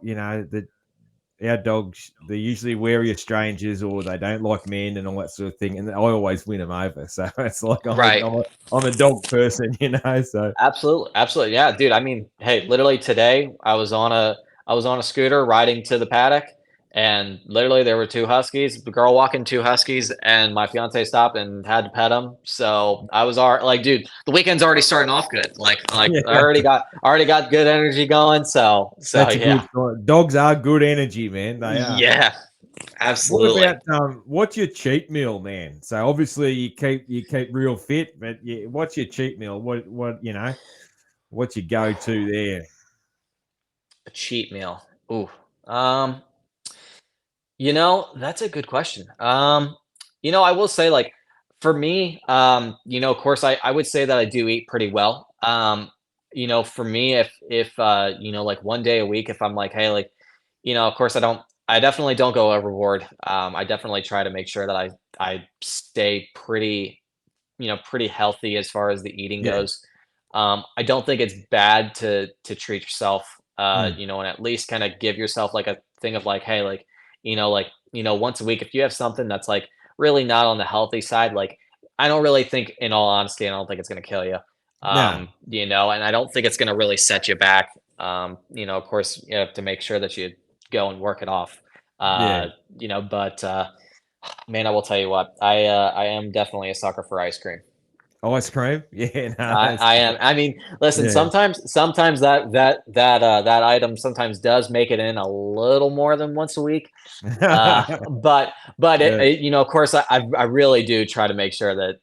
our dogs, they're usually wary of strangers or they don't like men and all that sort of thing. And I always win them over. So it's like Right. I'm a dog person, So Absolutely, absolutely. Yeah, dude. I mean, hey, literally today I was on a scooter riding to the paddock, and literally there were two huskies, the girl walking, two huskies, and my fiance stopped and had to pet them. So I was already like, dude, the weekend's already starting off good. Like yeah, I already got good energy going. So that's a good yeah, sign. Dogs are good energy, man. They are. yeah, What absolutely. about what's your cheat meal, man? So obviously you keep real fit, but yeah, what's your cheat meal? What's your go-to there? A cheat meal. Ooh. Um, that's a good question. I will say, like, for me, of course, I would say that I do eat pretty well. for me, if like one day a week, if I'm like, hey, like, of course I definitely don't go overboard. I definitely try to make sure that I stay pretty healthy as far as the eating Yeah. goes. I don't think it's bad to treat yourself, Mm. and at least kind of give yourself like a thing of like, hey, once a week, if you have something that's like really not on the healthy side, like I don't really think, in all honesty, I don't think it's gonna kill you. Nah. And I don't think it's gonna really set you back. Of course, you have to make sure that you go and work it off. Yeah. But man, I will tell you what, I am definitely a sucker for ice cream. Ice cream. Yeah. No, I am. I mean, listen. yeah. Sometimes that item sometimes does make it in a little more than once a week. But Yeah. of course, I really do try to make sure that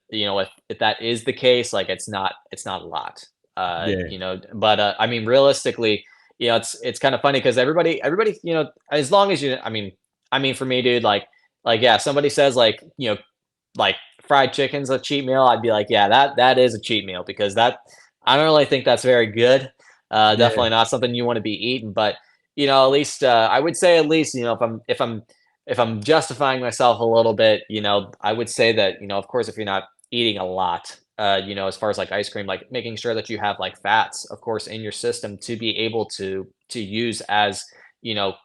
if that is the case, like it's not a lot. Yeah. But I mean, realistically, it's kind of funny because everybody, as long as I mean, for me, dude, like yeah, somebody says like fried chicken's a cheat meal, I'd be like, yeah, that is a cheat meal because that I don't really think that's very good. Yeah. Definitely not something you want to be eating, but at least I would say at least if I'm justifying myself a little bit, I would say that of course if you're not eating a lot, as far as like ice cream, like making sure that you have like fats, of course, in your system to be able to use as you know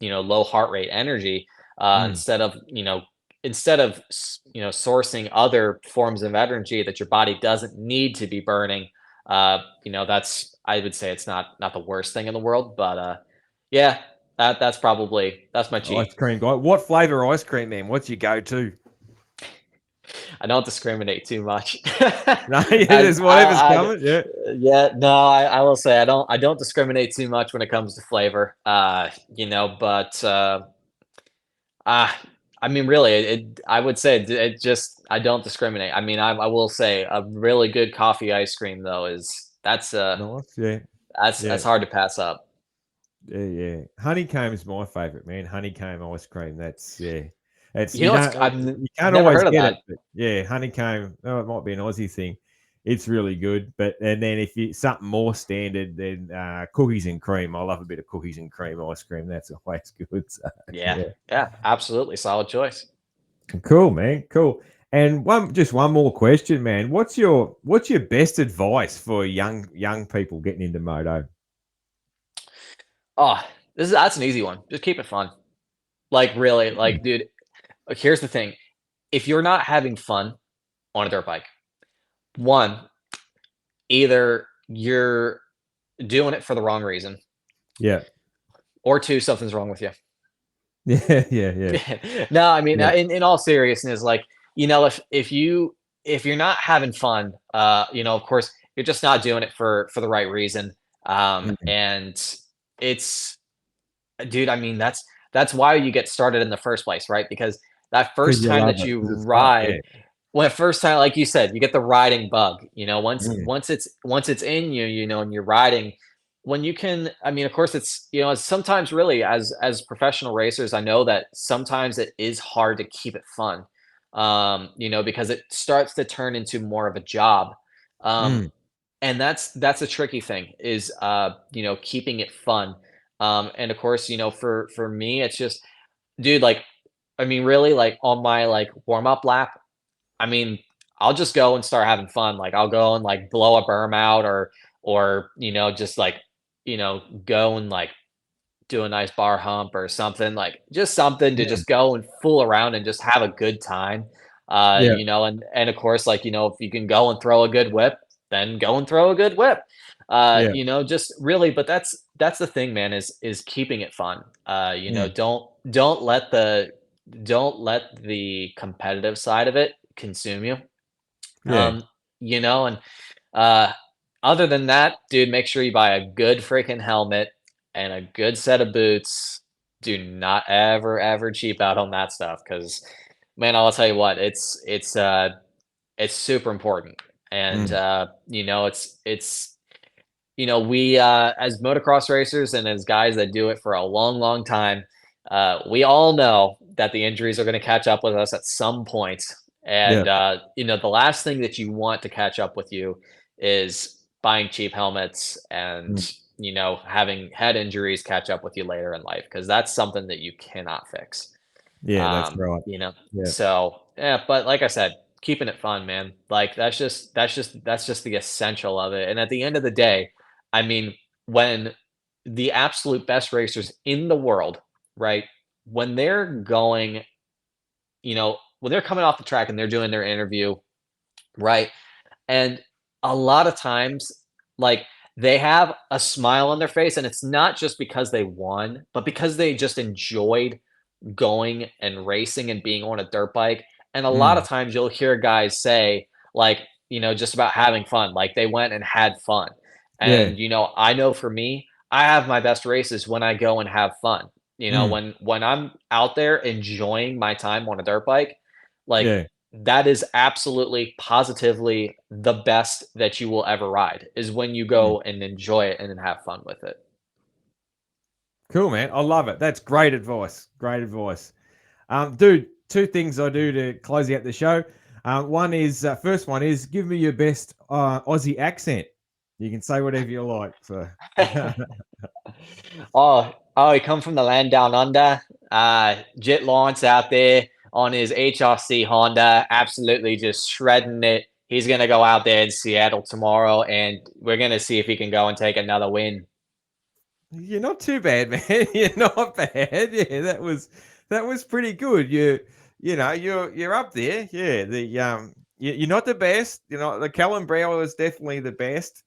low heart rate energy Mm. instead of sourcing other forms of energy that your body doesn't need to be burning. That's I would say it's not the worst thing in the world, but yeah, that's my cheat. Ice cream guy. What flavor ice cream, man? What's your go-to? I don't discriminate too much. No, yeah, there's whatever's coming. Yeah. Yeah, no, I will say I don't discriminate too much when it comes to flavor. But Ah, I mean, really, I would say it just I don't discriminate. I mean, I will say a really good coffee ice cream though is Nice. Yeah. that's Yeah. hard to pass up. Yeah. Yeah. Honeycomb is my favorite, man. Honeycomb ice cream. That's yeah. It's You know what's I've you can't never always heard of get it, that. but yeah, honeycomb. Oh, it might be an Aussie thing. It's really good. But and then if you something more standard, then cookies and cream. I love a bit of cookies and cream ice cream. That's always good. So Yeah, yeah. yeah, absolutely solid choice. Cool, man. Cool. And one more question, man. What's your best advice for young people getting into moto? Oh, that's an easy one. Just keep it fun. Like really, Mm. like dude. Here's the thing: if you're not having fun on a dirt bike, one, either you're doing it for the wrong reason, Yeah. or two, something's wrong with you. Yeah, yeah, yeah. No, I mean, Yeah. in all seriousness, like, if you're not having fun, of course, you're just not doing it for the right reason. Mm. And it's dude, I mean, that's why you get started in the first place, right? Because that 'Cause first you time love that it, you 'cause it's fun, yeah. ride, when first time, like you said, you get the riding bug, once Mm. once it's once it's in you, and you're riding, when you can, I mean, of course, it's sometimes really as professional racers, I know that sometimes it is hard to keep it fun, because it starts to turn into more of a job. Um, Mm. and that's a tricky thing is keeping it fun. And of course, for me, it's just, dude, like, I mean, really, like on my like warm up lap, I mean, I'll just go and start having fun. Like I'll go and like blow a berm out or just like, go and like do a nice bar hump or something, like just something to Yeah. just go and fool around and just have a good time. Yeah. And of course, like, if you can go and throw a good whip, then go and throw a good whip. Yeah. Just really, but that's the thing, man, is keeping it fun. Mm. Don't let the competitive side of it consume you. Yeah. Um, and uh other than that, dude, make sure you buy a good freaking helmet and a good set of boots. Do not ever, ever cheap out on that stuff because, man, I'll tell you what, it's super important. And Mm. we as motocross racers and as guys that do it for a long, long time, we all know that the injuries are going to catch up with us at some point. Yeah. And the last thing that you want to catch up with you is buying cheap helmets and having head injuries catch up with you later in life, because that's something that you cannot fix. Yeah, that's right. Yeah. So yeah, but like I said, keeping it fun, man. Like that's just the essential of it. And at the end of the day, I mean, when the absolute best racers in the world, right, when they're going, when they're coming off the track and they're doing their interview, right, and a lot of times, like, they have a smile on their face, and it's not just because they won, but because they just enjoyed going and racing and being on a dirt bike. And a lot of Mm. times you'll hear guys say, like, just about having fun, like they went and had fun. Yeah. And, I know for me, I have my best races when I go and have fun. Mm. When I'm out there enjoying my time on a dirt bike, like Yeah. that is absolutely positively the best that you will ever ride, is when you Mm. go and enjoy it and then have fun with it. Cool, man. I love it. That's great advice. Great advice. Dude, two things I do to close out the show. One is, first one is, give me your best Aussie accent. You can say whatever you like. So, He come from the land down under. Jet Lawrence out there on his HRC Honda, absolutely just shredding it. He's gonna go out there in Seattle tomorrow, and we're gonna see if he can go and take another win. you're not too bad, man. You're not bad. Yeah, that was pretty good. You're up there. Yeah, you're not the best. The Callum Brower was definitely the best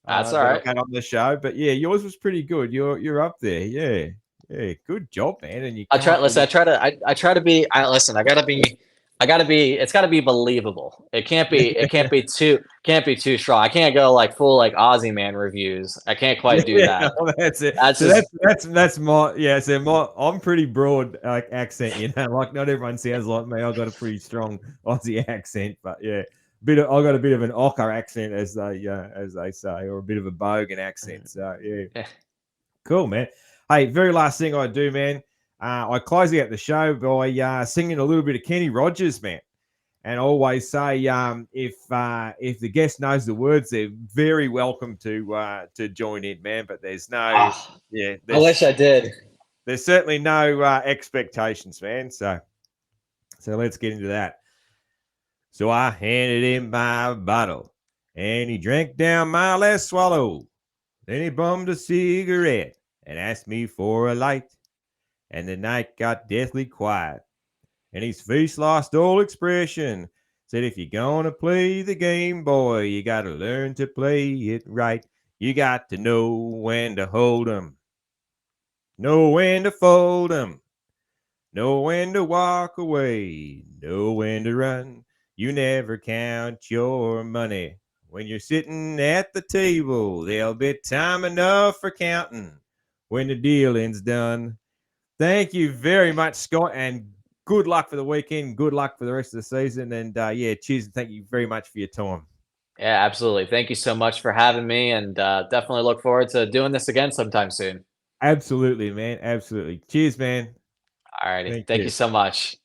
That's all that I've right. had on the show. But yeah, yours was pretty good. You're up there. Yeah, yeah, good job, man. And you I come try. up with Listen, I try to be. Listen. I gotta be. It's gotta be believable. It can't be. It can't be too. Can't be too strong. I can't go like full like Aussie man reviews. I can't quite do yeah, that. well, that's it. That's So just that's my yeah. So I'm pretty broad accent. Like not everyone sounds like me. I've got a pretty strong Aussie accent, but yeah, I got a bit of an ochre accent, as they say, or a bit of a bogan accent. So yeah, yeah. cool, man. Hey, very last thing I do, man. I close out the show by singing a little bit of Kenny Rogers, man. And I always say, if the guest knows the words, they're very welcome to join in, man. But there's no, Oh, yeah, I wish I did. there's certainly no expectations, man. So let's get into that. So I handed him my bottle, and he drank down my last swallow. Then he bummed a cigarette and asked me for a light, and the night got deathly quiet. And his face lost all expression. Said, if you're gonna play the game, boy, you gotta learn to play it right. You got to know when to hold 'em, know when to fold 'em, know when to walk away, know when to run. You never count your money. When you're sitting at the table, there'll be time enough for counting when the dealing's done. Thank you very much, Scott, and good luck for the weekend. Good luck for the rest of the season. And yeah, cheers and thank you very much for your time. Yeah, absolutely. Thank you so much for having me, and definitely look forward to doing this again sometime soon. Absolutely, man. Absolutely. Cheers, man. Alrighty. Thank Thank you you. so much.